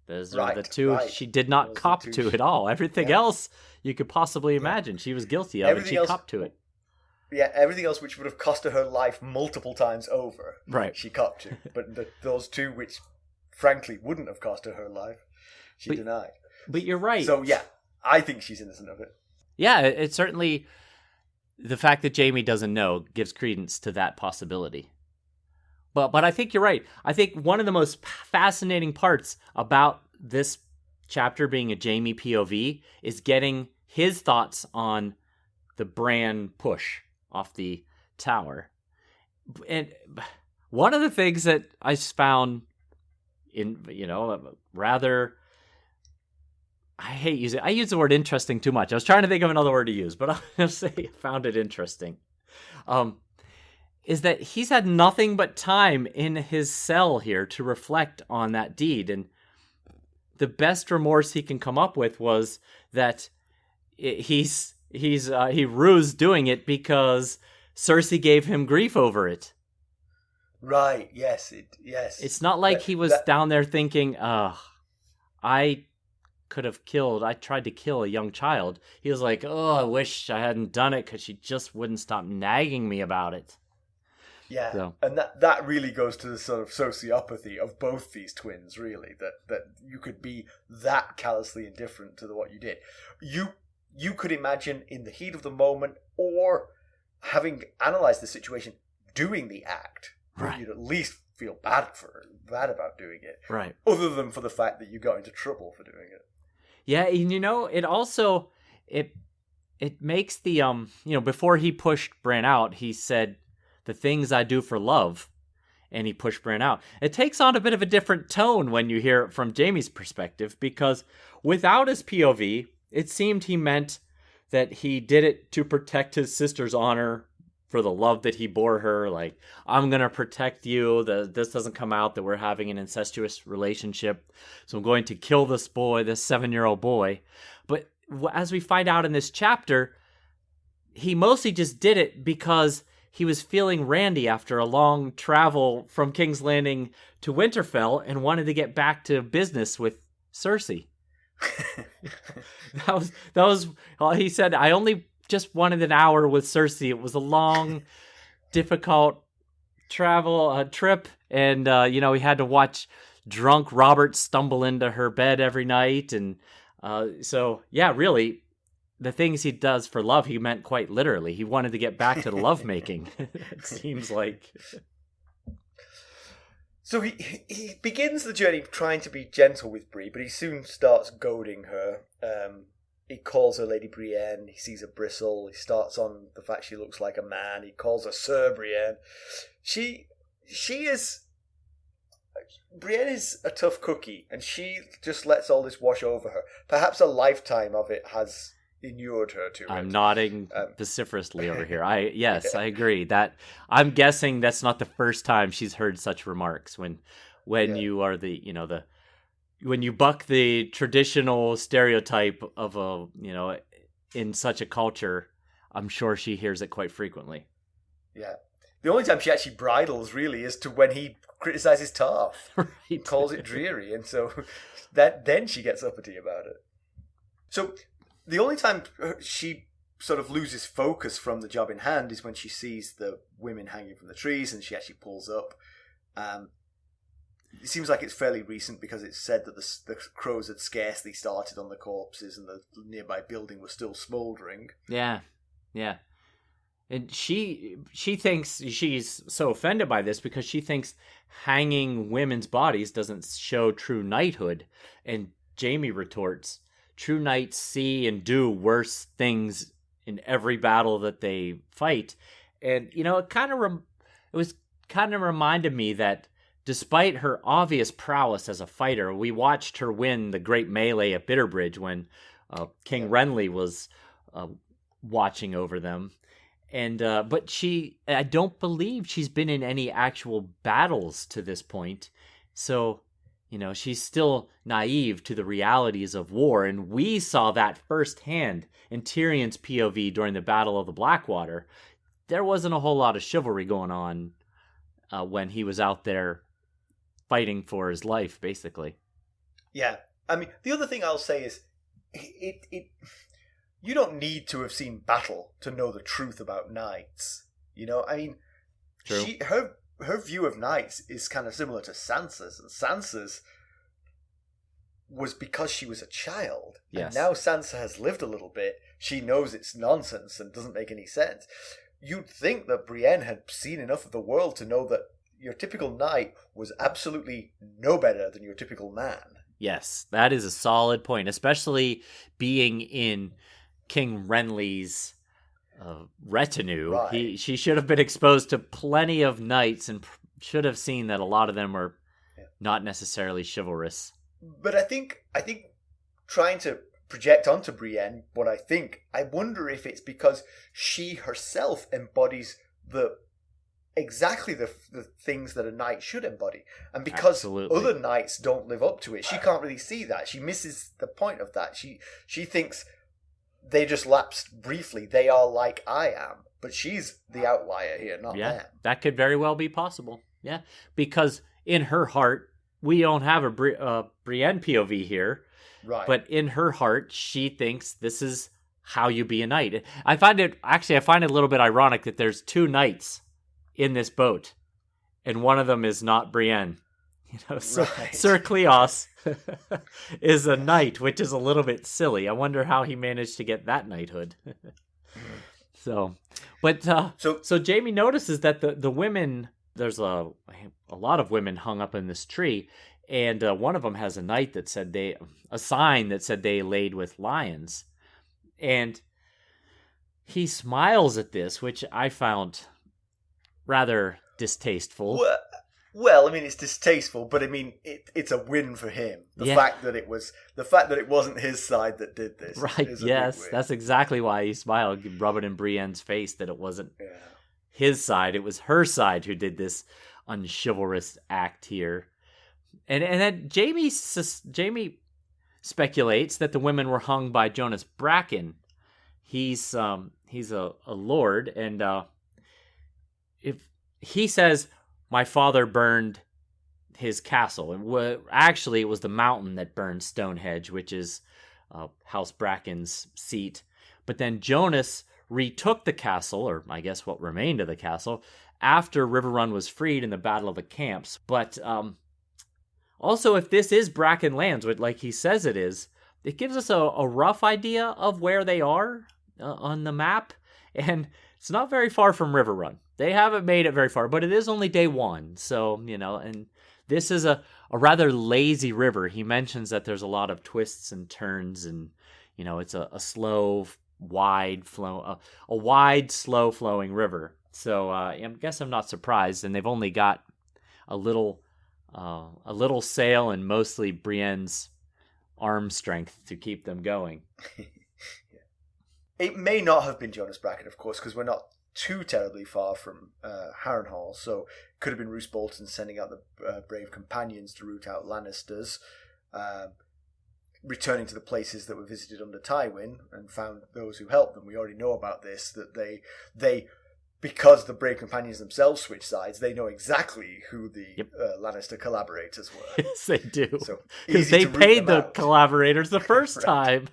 Those are the two she did not cop to at all. Everything else you could possibly imagine she was guilty of, and she copped to it. Yeah, everything else which would have cost her life multiple times over, right? She copped to. But those two which, frankly, wouldn't have cost her life, she denied. But you're right. So, yeah, I think she's innocent of it. Yeah, it's certainly the fact that Jaime doesn't know gives credence to that possibility. But I think you're right. I think one of the most fascinating parts about this chapter being a Jaime POV is getting his thoughts on the Bran push off the tower. And one of the things that I found rather I hate using. I use the word interesting too much. I was trying to think of another word to use, but I'll just say I found it interesting. Is that he's had nothing but time in his cell here to reflect on that deed, and the best remorse he can come up with was that he rused doing it because Cersei gave him grief over it. Right. Yes. Yes. It's not like he was down there thinking, I tried to kill a young child. He was like, I wish I hadn't done it because she just wouldn't stop nagging me about it. Yeah, so. And that really goes to the sort of sociopathy of both these twins, really, that you could be that callously indifferent to what you did. You could imagine in the heat of the moment, or having analysed the situation, doing the act. Right. You'd at least feel bad about doing it. Right. Other than for the fact that you got into trouble for doing it. Yeah, and it also it makes the before he pushed Bran out, he said, "The things I do for love," and he pushed Bran out. It takes on a bit of a different tone when you hear it from Jaime's perspective, because without his POV, it seemed he meant that he did it to protect his sister's honor for the love that he bore her. Like, I'm going to protect you. This doesn't come out that we're having an incestuous relationship. So I'm going to kill this boy, this 7-year-old boy. But as we find out in this chapter, he mostly just did it because he was feeling randy after a long travel from King's Landing to Winterfell and wanted to get back to business with Cersei. that was he said, I only just wanted an hour with Cersei. It was a long, difficult trip, and he had to watch drunk Robert stumble into her bed every night, and so yeah, really, the things he does for love, he meant quite literally. He wanted to get back to the lovemaking. It seems like. So he begins the journey trying to be gentle with Bree, but he soon starts goading her. He calls her Lady Brienne. He sees her bristle. He starts on the fact she looks like a man. He calls her Sir Brienne. Brienne is a tough cookie, and she just lets all this wash over her. Perhaps a lifetime of it has inured her to it. I'm nodding vociferously over here. I agree. That I'm guessing that's not the first time she's heard such remarks. When you are when you buck the traditional stereotype of in such a culture, I'm sure she hears it quite frequently. Yeah. The only time she actually bridles really is to when he criticizes Tarth. Right. He calls it dreary, and so then she gets uppity about it. So the only time she sort of loses focus from the job in hand is when she sees the women hanging from the trees, and she actually pulls up. It seems like it's fairly recent because it's said that the crows had scarcely started on the corpses and the nearby building was still smouldering. Yeah. And she thinks she's so offended by this because she thinks hanging women's bodies doesn't show true knighthood. And Jaime retorts, true knights see and do worse things in every battle that they fight. And, it kind of reminded me that despite her obvious prowess as a fighter, we watched her win the great melee at Bitterbridge when King Renly was watching over them. And but I don't believe she's been in any actual battles to this point. So, she's still naive to the realities of war. And we saw that firsthand in Tyrion's POV during the Battle of the Blackwater. There wasn't a whole lot of chivalry going on when he was out there fighting for his life, basically. Yeah. I mean, the other thing I'll say is you don't need to have seen battle to know the truth about knights. I mean, true. Her view of knights is kind of similar to Sansa's, and Sansa's was because she was a child. Yes. And now Sansa has lived a little bit. She knows it's nonsense and doesn't make any sense. You'd think that Brienne had seen enough of the world to know that your typical knight was absolutely no better than your typical man. Yes, that is a solid point, especially being in King Renly's retinue. Right. She should have been exposed to plenty of knights and should have seen that a lot of them were not necessarily chivalrous. But I think trying to project onto Brienne what I wonder if it's because she herself embodies exactly the things that a knight should embody, and because other knights don't live up to it, she can't really see that. She misses the point of that. She thinks they just lapsed briefly. They are like I am, but she's the outlier here, not them. That could very well be possible. Yeah, because in her heart, we don't have a Brienne POV here, right? But in her heart, she thinks this is how you be a knight. I find it a little bit ironic that there's two knights in this boat, and one of them is not Brienne. Right. Ser Cleos is a knight, which is a little bit silly. I wonder how he managed to get that knighthood. So Jaime notices that the women, there's a lot of women hung up in this tree, and one of them has a sign that said they laid with lions, and he smiles at this, which I found rather distasteful. Well, I mean, it's distasteful, but I mean, it's a win for him. The fact that it wasn't his side that did this. Right? Yes, that's exactly why he smiled, rub it in Brienne's face that it wasn't his side; it was her side who did this unchivalrous act here. And then Jaime speculates that the women were hung by Jonas Bracken. He's a lord, and if he says, my father burned his castle, and actually it was the mountain that burned Stonehenge, which is House Bracken's seat. But then Jonas retook the castle, or I guess what remained of the castle, after Riverrun was freed in the Battle of the Camps. But also, if this is Bracken lands, like he says it is, it gives us a rough idea of where they are on the map, and it's not very far from Riverrun. They haven't made it very far, but it is only day one. So, and this is a rather lazy river. He mentions that there's a lot of twists and turns, and, it's a slow, wide, slow flowing river. So I guess I'm not surprised. And they've only got a little sail and mostly Brienne's arm strength to keep them going. It may not have been Jonas Bracken, of course, because we're not too terribly far from Harrenhal, so it could have been Roose Bolton sending out the brave companions to root out Lannisters, returning to the places that were visited under Tywin and found those who helped them. We already know about this, that they because the brave companions themselves switch sides, they know exactly who the Lannister collaborators were. Yes, they do. So because they paid the collaborators the first time.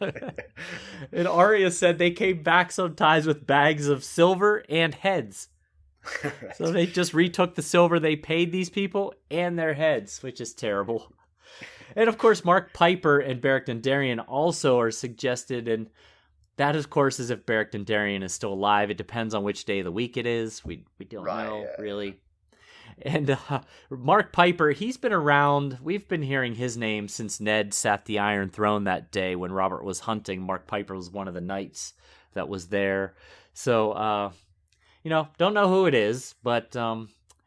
And Arya said they came back sometimes with bags of silver and heads. Right. So they just retook the silver they paid these people and their heads, which is terrible. And of course, Mark Piper and Beric Dondarrion also are suggested, and that, of course, is if Beric Dondarrion is still alive. It depends on which day of the week it is. We don't know, really. And Mark Piper, he's been around. We've been hearing his name since Ned sat the Iron Throne that day when Robert was hunting. Mark Piper was one of the knights that was there. So, don't know who it is. But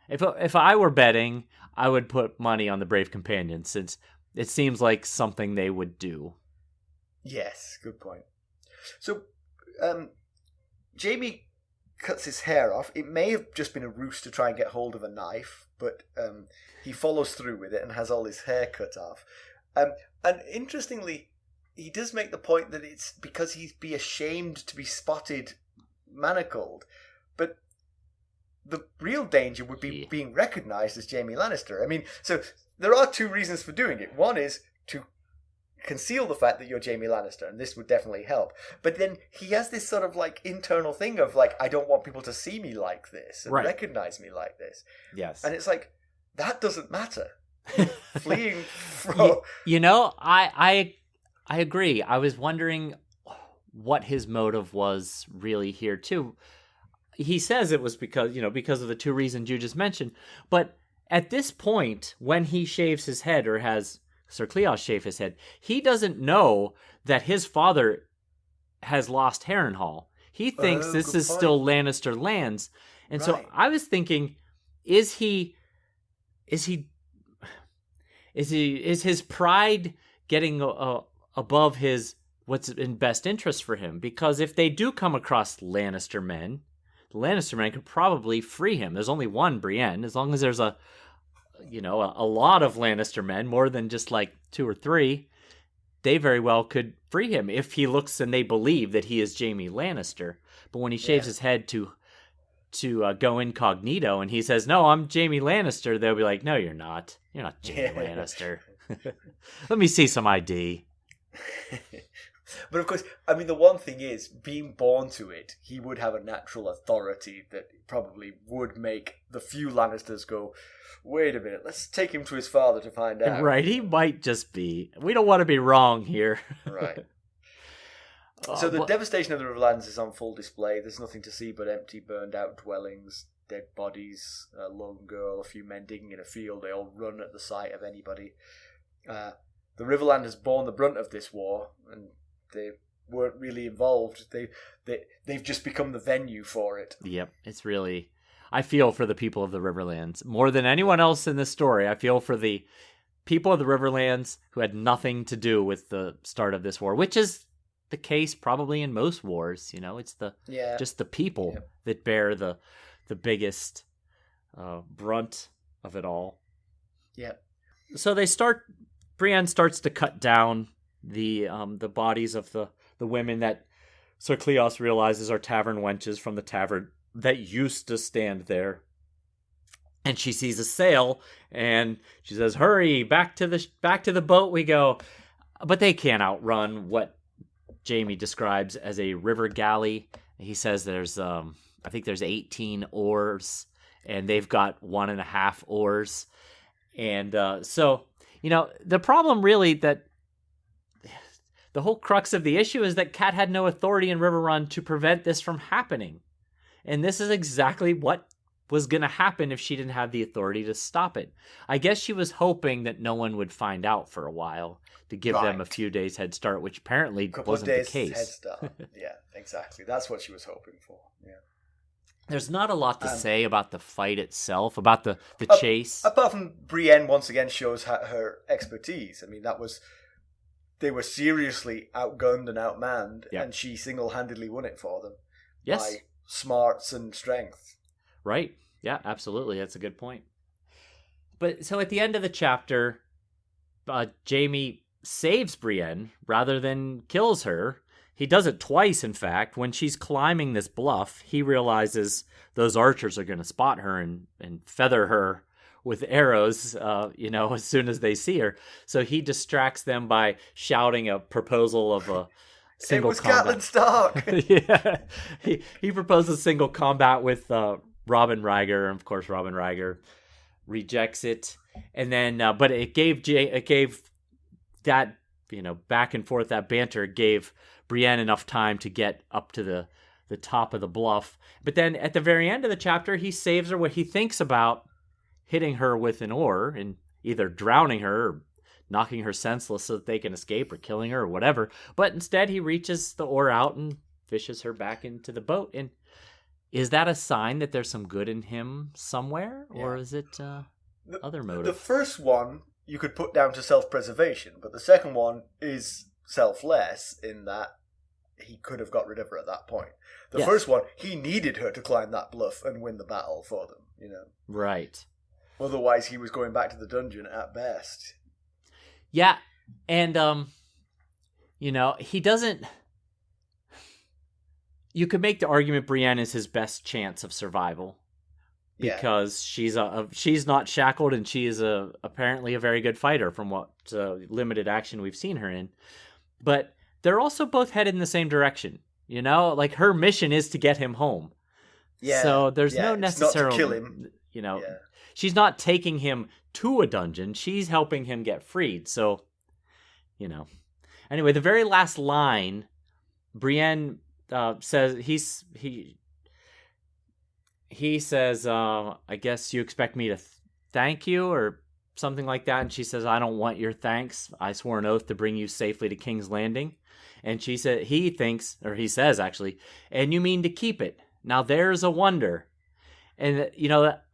if I were betting, I would put money on the Brave Companions, since it seems like something they would do. Yes, good point. So, Jaime cuts his hair off. It may have just been a ruse to try and get hold of a knife, but he follows through with it and has all his hair cut off. And interestingly, he does make the point that it's because he'd be ashamed to be spotted manacled. But the real danger would be being recognised as Jaime Lannister. I mean, so there are two reasons for doing it. One is to conceal the fact that you're Jaime Lannister, and this would definitely help. But then he has this sort of internal thing of I don't want people to see me like this and recognize me like this. Yes. And it's that doesn't matter. Fleeing from... I agree. I was wondering what his motive was really here too. He says it was because of the two reasons you just mentioned. But at this point, when he shaves his head, or has Ser Cleos shave his head, he doesn't know that his father has lost Harrenhal. He thinks this is still Lannister lands. And so I was thinking, is his pride getting above what's in best interest for him. Because if they do come across Lannister men, the Lannister men could probably free him. There's only one Brienne. As long as there's a lot of Lannister men, more than just like 2 or 3, they very well could free him if he looks and they believe that he is Jaime Lannister. But when he shaves his head to go incognito and he says, "No, I'm Jaime Lannister," they'll be like, "No, you're not. You're not Jaime Lannister. Let me see some ID." But of course, I mean, the one thing is, being born to it, he would have a natural authority that probably would make the few Lannisters go, "Wait a minute, let's take him to his father to find out." Right, he might just be. We don't want to be wrong here. Right. So the devastation of the Riverlands is on full display. There's nothing to see but empty, burned-out dwellings, dead bodies, a lone girl, a few men digging in a field. They all run at the sight of anybody. The Riverland has borne the brunt of this war, and they weren't really involved. They've just become the venue for it. Yep, it's really... I feel for the people of the Riverlands. More than anyone else in this story, I feel for the people of the Riverlands who had nothing to do with the start of this war, which is the case probably in most wars. It's just the people that bear the biggest brunt of it all. Yeah. So Brienne starts to cut down the bodies of the women that Ser Cleos realizes are tavern wenches from the tavern that used to stand there. And she sees a sail and she says, "Hurry, back to the boat we go." But they can't outrun what Jaime describes as a river galley. He says there's I think there's 18 oars and they've got 1.5 oars. And so the problem really that the whole crux of the issue is that Cat had no authority in Riverrun to prevent this from happening. And this is exactly what was going to happen if she didn't have the authority to stop it. I guess she was hoping that no one would find out for a while to give them a few days head start, which apparently wasn't the case. Head start. Yeah, exactly. That's what she was hoping for. Yeah. There's not a lot to say about the fight itself, about the chase. Apart from Brienne once again shows her expertise. I mean, they were seriously outgunned and outmanned, and she single-handedly won it for them. Yes. By smarts and strength. Right. Yeah, absolutely. That's a good point. But so at the end of the chapter, Jaime saves Brienne rather than kills her. He does it twice, in fact. When she's climbing this bluff, he realizes those archers are going to spot her and feather her with arrows, as soon as they see her. So he distracts them by shouting a proposal of a single combat. It was Catelyn Stark! Yeah. He proposes single combat with Robin Rhaegar, and of course Robin Rhaegar rejects it. And then, but it gave that, back and forth, that banter gave Brienne enough time to get up to the top of the bluff. But then at the very end of the chapter, he saves her. What he thinks about hitting her with an oar and either drowning her or knocking her senseless so that they can escape, or killing her or whatever. But instead he reaches the oar out and fishes her back into the boat. And is that a sign that there's some good in him somewhere? Yeah. Or is it other motive? The first one you could put down to self-preservation, but the second one is selfless in that he could have got rid of her at that point. The first one, he needed her to climb that bluff and win the battle for them, Right. Otherwise he was going back to the dungeon at best. Yeah, and, he doesn't... You could make the argument Brienne is his best chance of survival. Because she's not shackled, and she is apparently a very good fighter from what limited action we've seen her in. But they're also both headed in the same direction. Like her mission is to get him home. Yeah. So there's no necessary... It's not to kill him. She's not taking him to a dungeon. She's helping him get freed. So, Anyway, the very last line, Brienne says he says, I guess you expect me to thank you or something like that. And she says, I don't want your thanks. I swore an oath to bring you safely to King's Landing. And he says, and you mean to keep it. Now there's a wonder. And,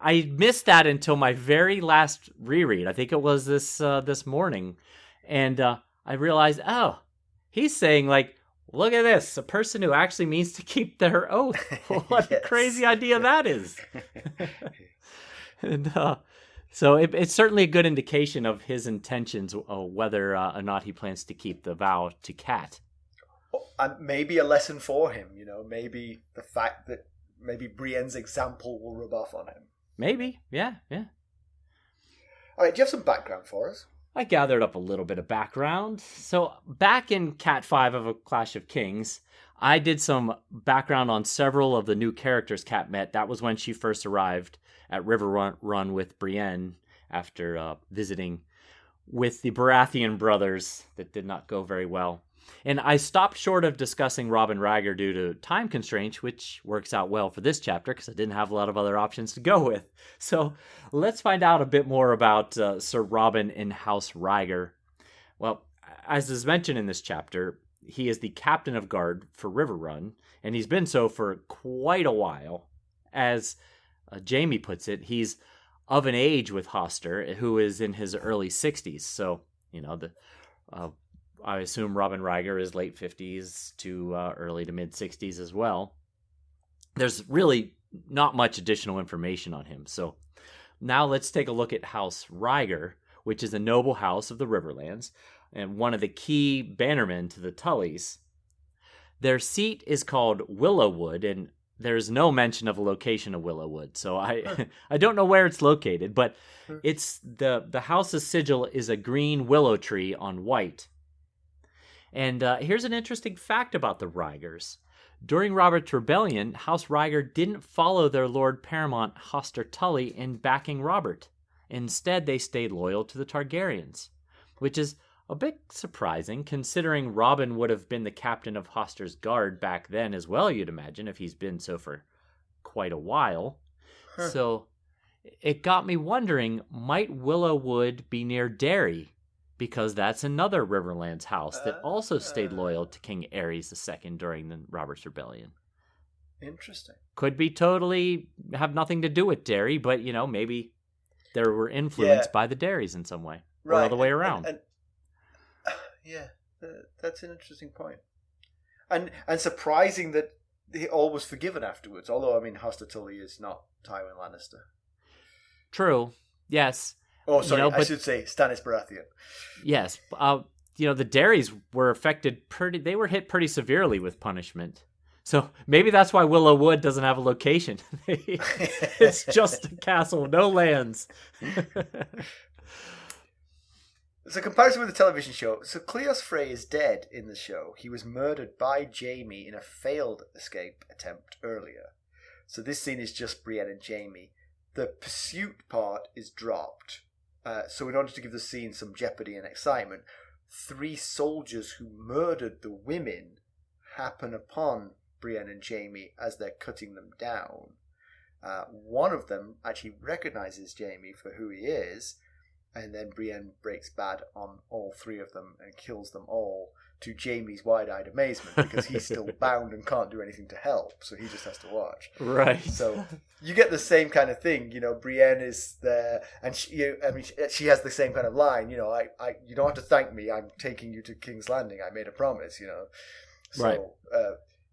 I missed that until my very last reread. I think it was this morning. And I realized, He's saying, like, look at this, a person who actually means to keep their oath. What a crazy idea that is. And so it's certainly a good indication of his intentions, whether or not he plans to keep the vow to Cat. And maybe a lesson for him, maybe the fact that maybe Brienne's example will rub off on him. Maybe, yeah. All right, do you have some background for us? I gathered up a little bit of background. So back in Cat 5 of A Clash of Kings, I did some background on several of the new characters Cat met. That was when she first arrived at Riverrun with Brienne after visiting with the Baratheon brothers. That did not go very well. And I stopped short of discussing Robin Rhaegar due to time constraints, which works out well for this chapter because I didn't have a lot of other options to go with. So let's find out a bit more about Sir Robin in House Rhaegar. Well, as is mentioned in this chapter, he is the captain of guard for Riverrun, and he's been so for quite a while. As Jaime puts it, he's of an age with Hoster, who is in his early 60s. So, I assume Robin Rhaegar is late 50s to early to mid 60s as well. There's really not much additional information on him. So now let's take a look at House Rhaegar, which is a noble house of the Riverlands and one of the key bannermen to the Tullys. Their seat is called Willowwood, and there's no mention of a location of Willowwood. So I don't know where it's located, but it's the house's sigil is a green willow tree on white. And here's an interesting fact about the Rhaegars. During Robert's Rebellion, House Rhaegar didn't follow their Lord Paramount Hoster Tully in backing Robert. Instead, they stayed loyal to the Targaryens, which is a bit surprising considering Robin would have been the captain of Hoster's guard back then as well, you'd imagine, if he's been so for quite a while. Huh. So it got me wondering, might Willowwood be near Derry? Because that's another Riverlands house that also stayed loyal to King Aerys II during the Robert's Rebellion. Interesting. Could be totally have nothing to do with Derry, but, maybe there were influenced by the Derrys in some way. Right. Or all the way around. That's an interesting point. And surprising that all was forgiven afterwards. Although, Hoster Tully is not Tywin Lannister. True. Yes. Oh, sorry, I should say Stannis Baratheon. Yes. The Derrys were affected they were hit pretty severely with punishment. So maybe that's why Willowwood doesn't have a location. It's just a castle, no lands. So comparison with the television show. So Cleos Frey is dead in the show. He was murdered by Jaime in a failed escape attempt earlier. So this scene is just Brienne and Jaime. The pursuit part is dropped. So in order to give the scene some jeopardy and excitement, 3 soldiers who murdered the women happen upon Brienne and Jaime as they're cutting them down. One of them actually recognizes Jaime for who he is, and then Brienne breaks bad on all 3 of them and kills them all, to Jaime's wide-eyed amazement, because he's still bound and can't do anything to help, so he just has to watch. Right. So you get the same kind of thing, Brienne is there, and she has the same kind of line, you don't have to thank me, I'm taking you to King's Landing, I made a promise, So right.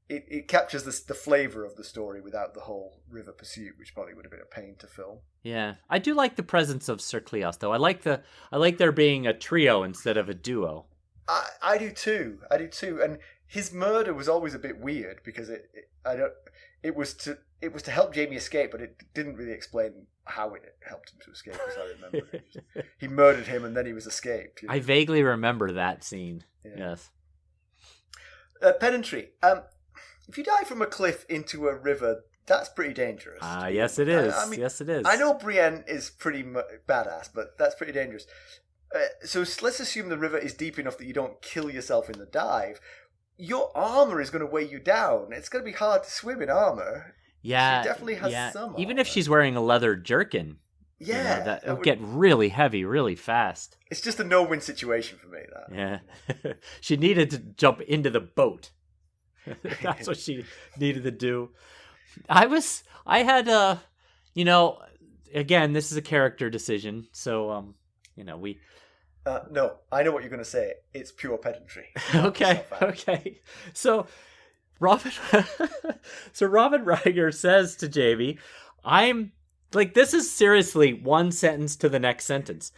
It captures the flavour of the story without the whole river pursuit, which probably would have been a pain to film. Yeah, I do like the presence of Ser Cleos, though. I like there being a trio instead of a duo. I do too, and his murder was always a bit weird because it was to help Jaime escape, but it didn't really explain how it helped him to escape, as I remember. He murdered him and then he was escaped. I vaguely remember that scene. Yeah. Yes. Pedantry. If you dive from a cliff into a river, that's pretty dangerous. Yes, it is. Yes, it is. I know Brienne is pretty badass, but that's pretty dangerous. So let's assume the river is deep enough that you don't kill yourself in the dive. Your armor is going to weigh you down. It's going to be hard to swim in armor. Yeah, she definitely has some armor. Even if she's wearing a leather jerkin. Yeah, that would get really heavy really fast. It's just a no-win situation for me. That. Yeah, she needed to jump into the boat. That's what she needed to do. Again, this is a character decision, so No, I know what you're going to say. It's pure pedantry. Okay. So Robin Ryger says to Jaime, I'm like, this is seriously one sentence to the next sentence.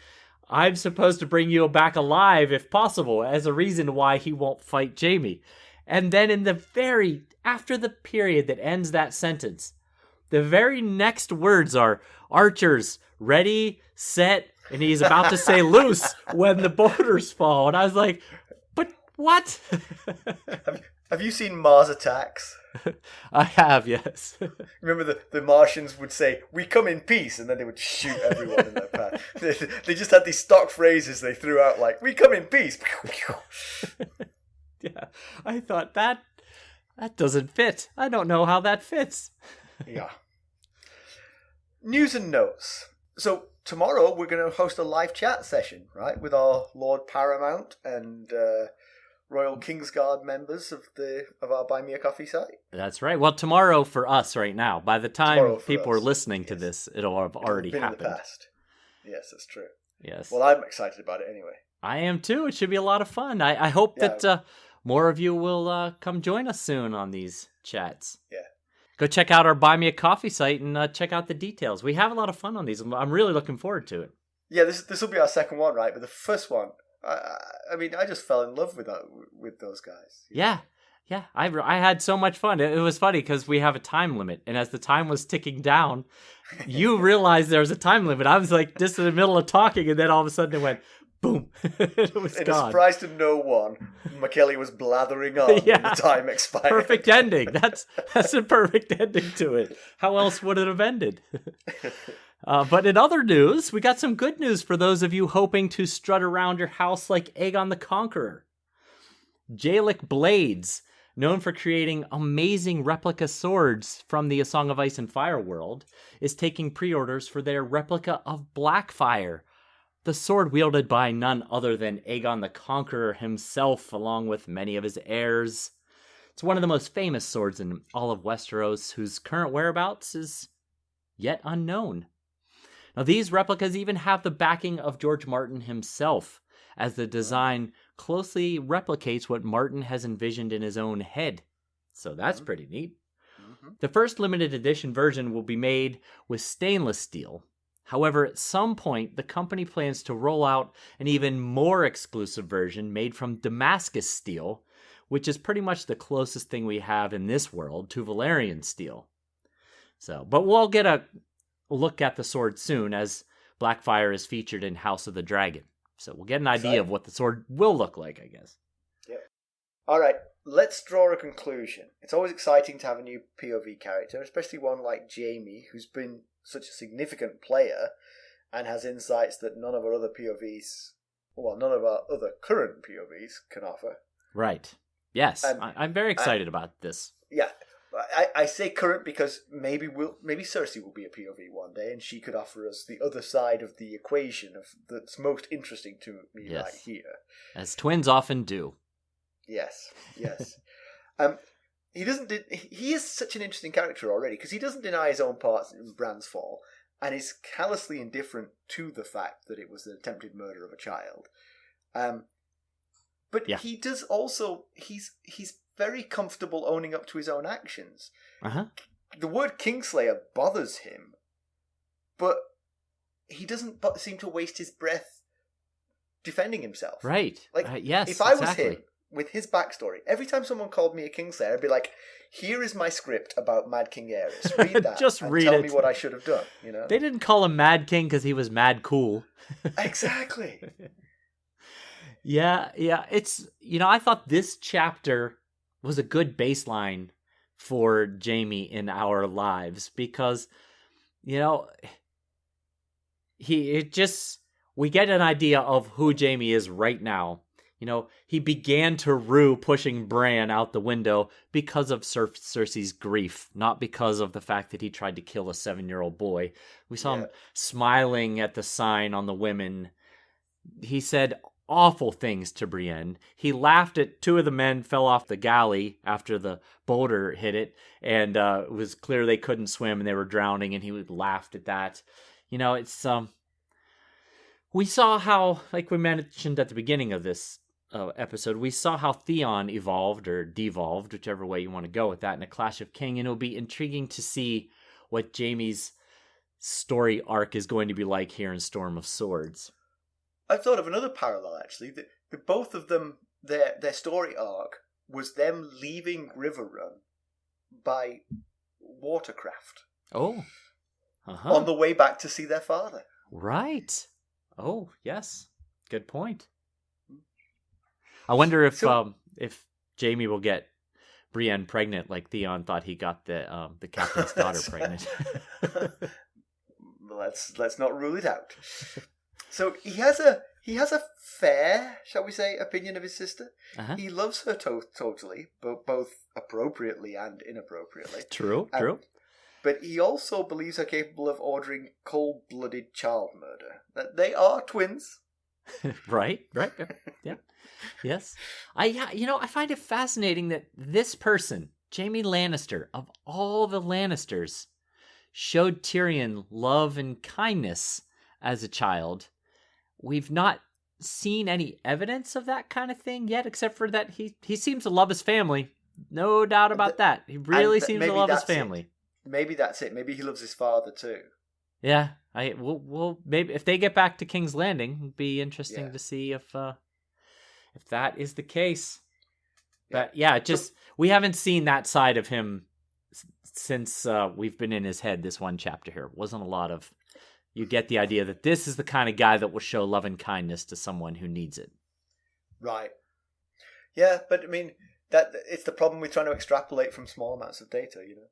I'm supposed to bring you back alive if possible as a reason why he won't fight Jaime. And then after the period that ends that sentence, the very next words are archers, ready, set, and he's about to say loose when the boulders fall. And I was like, but what? Have you seen Mars Attacks? I have, yes. Remember the Martians would say, "We come in peace," and then they would shoot everyone in their path. They just had these stock phrases they threw out like, "We come in peace." Yeah, I thought that doesn't fit. I don't know how that fits. Yeah. News and notes. So tomorrow we're going to host a live chat session, right, with our Lord Paramount and Royal Kingsguard members of our Buy Me a Coffee site. That's right. Well, tomorrow for us right now. By the time people are listening to this, it'll have already happened. In the past. Yes, that's true. Yes. Well, I'm excited about it anyway. I am too. It should be a lot of fun. I hope that more of you will come join us soon on these chats. Yeah. Go check out our Buy Me a Coffee site and check out the details. We have a lot of fun on these. I'm really looking forward to it. Yeah, this will be our second one, right? But the first one, I mean, I just fell in love with those guys. Yeah. I had so much fun. It was funny because we have a time limit, and as the time was ticking down, you realized there was a time limit. I was like just in the middle of talking, and then all of a sudden it went boom. It was in gone. A surprise to no one, Mackelly was blathering on when the time expired. Perfect ending. That's a perfect ending to it. How else would it have ended? But in other news, we got some good news for those of you hoping to strut around your house like Aegon the Conqueror. Jalic Blades, known for creating amazing replica swords from the A Song of Ice and Fire world, is taking pre-orders for their replica of Blackfyre, the sword wielded by none other than Aegon the Conqueror himself, along with many of his heirs. It's one of the most famous swords in all of Westeros, whose current whereabouts is yet unknown. Now, these replicas even have the backing of George Martin himself, as the design closely replicates what Martin has envisioned in his own head. So that's pretty neat. Mm-hmm. The first limited edition version will be made with stainless steel. However, at some point, the company plans to roll out an even more exclusive version made from Damascus steel, which is pretty much the closest thing we have in this world to Valyrian steel. But we'll get a look at the sword soon, as Blackfyre is featured in House of the Dragon. So we'll get an idea of what the sword will look like, I guess. Yep. All right, let's draw a conclusion. It's always exciting to have a new POV character, especially one like Jaime, who's been such a significant player and has insights that none of our other current POVs can offer. Right. Yes, I'm very excited about this. Yeah. I say current because maybe Cersei will be a POV one day, and she could offer us the other side of the equation that's most interesting to me right here, as twins often do. Yes. He is such an interesting character already because he doesn't deny his own parts in Bran's fall, and is callously indifferent to the fact that it was the attempted murder of a child. But he does also he's very comfortable owning up to his own actions. Uh-huh. The word Kingslayer bothers him, but he doesn't seem to waste his breath defending himself. Right. Yes, if I was him, with his backstory, every time someone called me a Kingslayer, I'd be like, here is my script about Mad King Aerys. Read that. Just and read tell it. me what I should have done. You know? They didn't call him Mad King because he was mad cool. Exactly. Yeah. It's, I thought this chapter was a good baseline for Jaime in our lives because, we get an idea of who Jaime is right now. He began to rue pushing Bran out the window because of Cersei's grief, not because of the fact that he tried to kill a 7-year-old boy. We saw him smiling at the sign on the women. He said awful things to Brienne. He laughed at 2 of the men fell off the galley after the boulder hit it, and it was clear they couldn't swim and they were drowning, and he laughed at that. It's We saw how, like we mentioned at the beginning of this episode, we saw how Theon evolved or devolved, whichever way you want to go with that, in A Clash of King, and it'll be intriguing to see what Jaime's story arc is going to be like here in Storm of Swords. I've thought of another parallel, actually. The both of them, their story arc was them leaving Riverrun by watercraft. Oh. Uh-huh. On the way back to see their father. Right. Oh, yes. Good point. I wonder if Jaime will get Brienne pregnant like Theon thought he got the captain's daughter pregnant. Let's not rule it out. So he has a fair, shall we say, opinion of his sister. Uh-huh. He loves her totally, both appropriately and inappropriately. True. But he also believes her capable of ordering cold-blooded child murder. They are twins. Right. Yeah. Yes. I find it fascinating that this person, Jaime Lannister, of all the Lannisters, showed Tyrion love and kindness as a child. We've not seen any evidence of that kind of thing yet, except for that he seems to love his family. No doubt about that. He really seems to love his family. Maybe that's it. Maybe he loves his father too. Yeah, we'll maybe if they get back to King's Landing, it'd be interesting to see if that is the case. But we haven't seen that side of him since we've been in his head this one chapter here. It wasn't a lot of. You get the idea that this is the kind of guy that will show love and kindness to someone who needs it. Right. Yeah, but I mean that it's the problem with trying to extrapolate from small amounts of data, you know.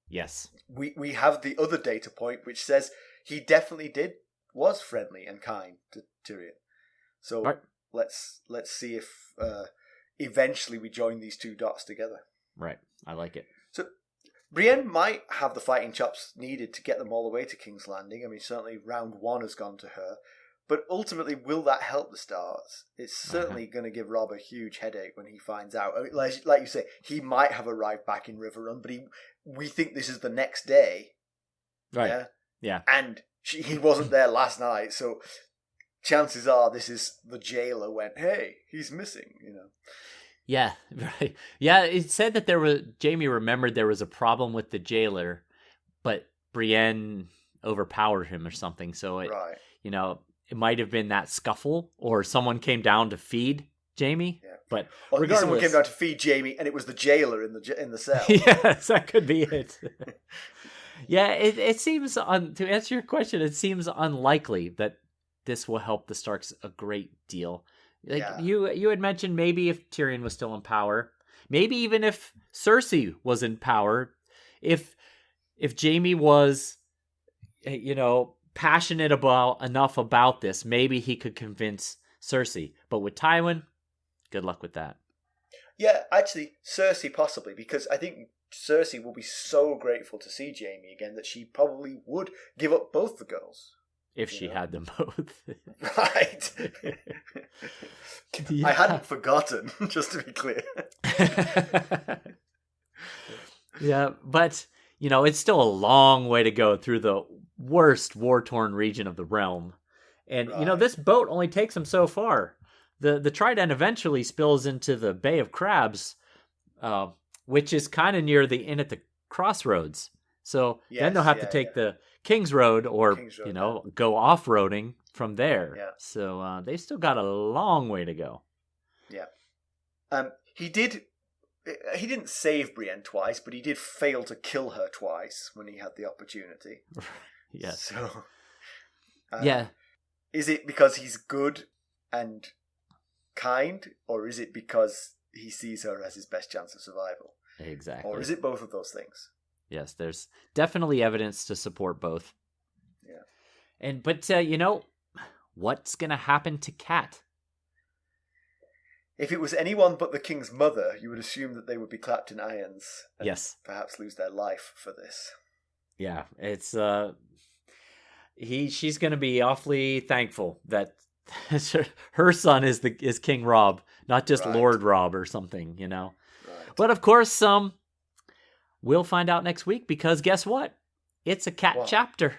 Yes. We have the other data point which says he definitely was friendly and kind to Tyrion. So right. let's see if eventually we join these two dots together. Right. I like it. So Brienne might have the fighting chops needed to get them all the way to King's Landing. I mean, certainly round 1 has gone to her. But ultimately, will that help the Starks? It's certainly going to give Robb a huge headache when he finds out. I mean, like you say, he might have arrived back in Riverrun, but we think this is the next day. Right. Yeah. And he wasn't there last night, so chances are this is the jailer went, hey, he's missing, you know. Yeah, right. Yeah, it said that Jaime remembered there was a problem with the jailer, but Brienne overpowered him or something. So it might have been that scuffle, or someone came down to feed Jaime. Yeah. But regardless, someone came down to feed Jaime, and it was the jailer in the cell. Yes, that could be it. Yeah, it seems to answer your question, it seems unlikely that this will help the Starks a great deal. You had mentioned maybe if Tyrion was still in power, maybe even if Cersei was in power, if Jaime was, passionate enough about this, maybe he could convince Cersei. But with Tywin, good luck with that. Yeah, actually, Cersei possibly, because I think Cersei will be so grateful to see Jaime again that she probably would give up both the girls. If she had them both. Right. I hadn't forgotten, just to be clear. Yeah, but, it's still a long way to go through the worst war-torn region of the realm. And, this boat only takes them so far. The Trident eventually spills into the Bay of Crabs, which is kind of near the inn at the crossroads. So then they'll have to take the King's Road or, go off-roading from there. Yeah. So they still got a long way to go. Yeah. He didn't save Brienne twice, but he did fail to kill her twice when he had the opportunity. Yes. So, yeah. Is it because he's good and kind, or is it because he sees her as his best chance of survival? Exactly. Or is it both of those things? Yes, there's definitely evidence to support both. Yeah. But what's going to happen to Cat? If it was anyone but the king's mother, you would assume that they would be clapped in irons. And yes. Perhaps lose their life for this. Yeah, it's she's going to be awfully thankful that her son is King Robb, not just Lord Robb or something, Right. But of course, we'll find out next week because guess what? It's a Cat chapter.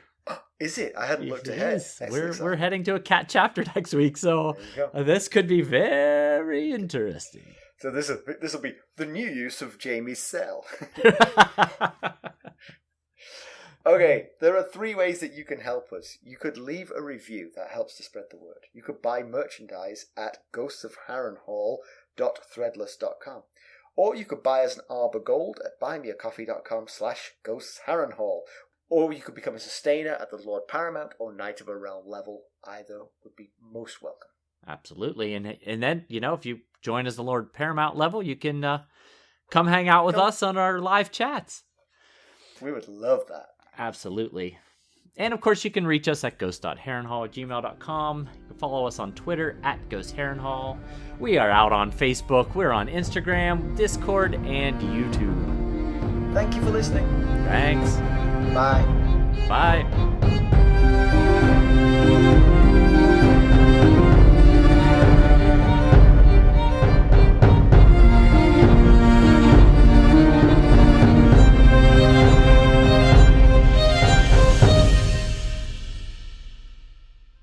Is it? I hadn't looked It ahead. is. Excellent. We're heading to a cat chapter next week, so There you go. this could be very interesting. So this will be the new use of Jaime's cell. Okay, there are 3 ways that you can help us. You could leave a review, that helps to spread the word. You could buy merchandise at ghostsofharrenhal.threadless.com. Or you could buy us an arbor gold at buymeacoffee.com/ghostsharrenhal. Or you could become a sustainer at the Lord Paramount or Knight of a Realm level. Either would be most welcome. Absolutely. And then, if you join as the Lord Paramount level, you can come hang out with us on our live chats. We would love that. Absolutely. And of course, you can reach us at ghost.harrenhal@gmail.com. You can follow us on Twitter at ghostharrenhal. We are out on Facebook. We're on Instagram, Discord, and YouTube. Thank you for listening. Thanks. Bye. Bye.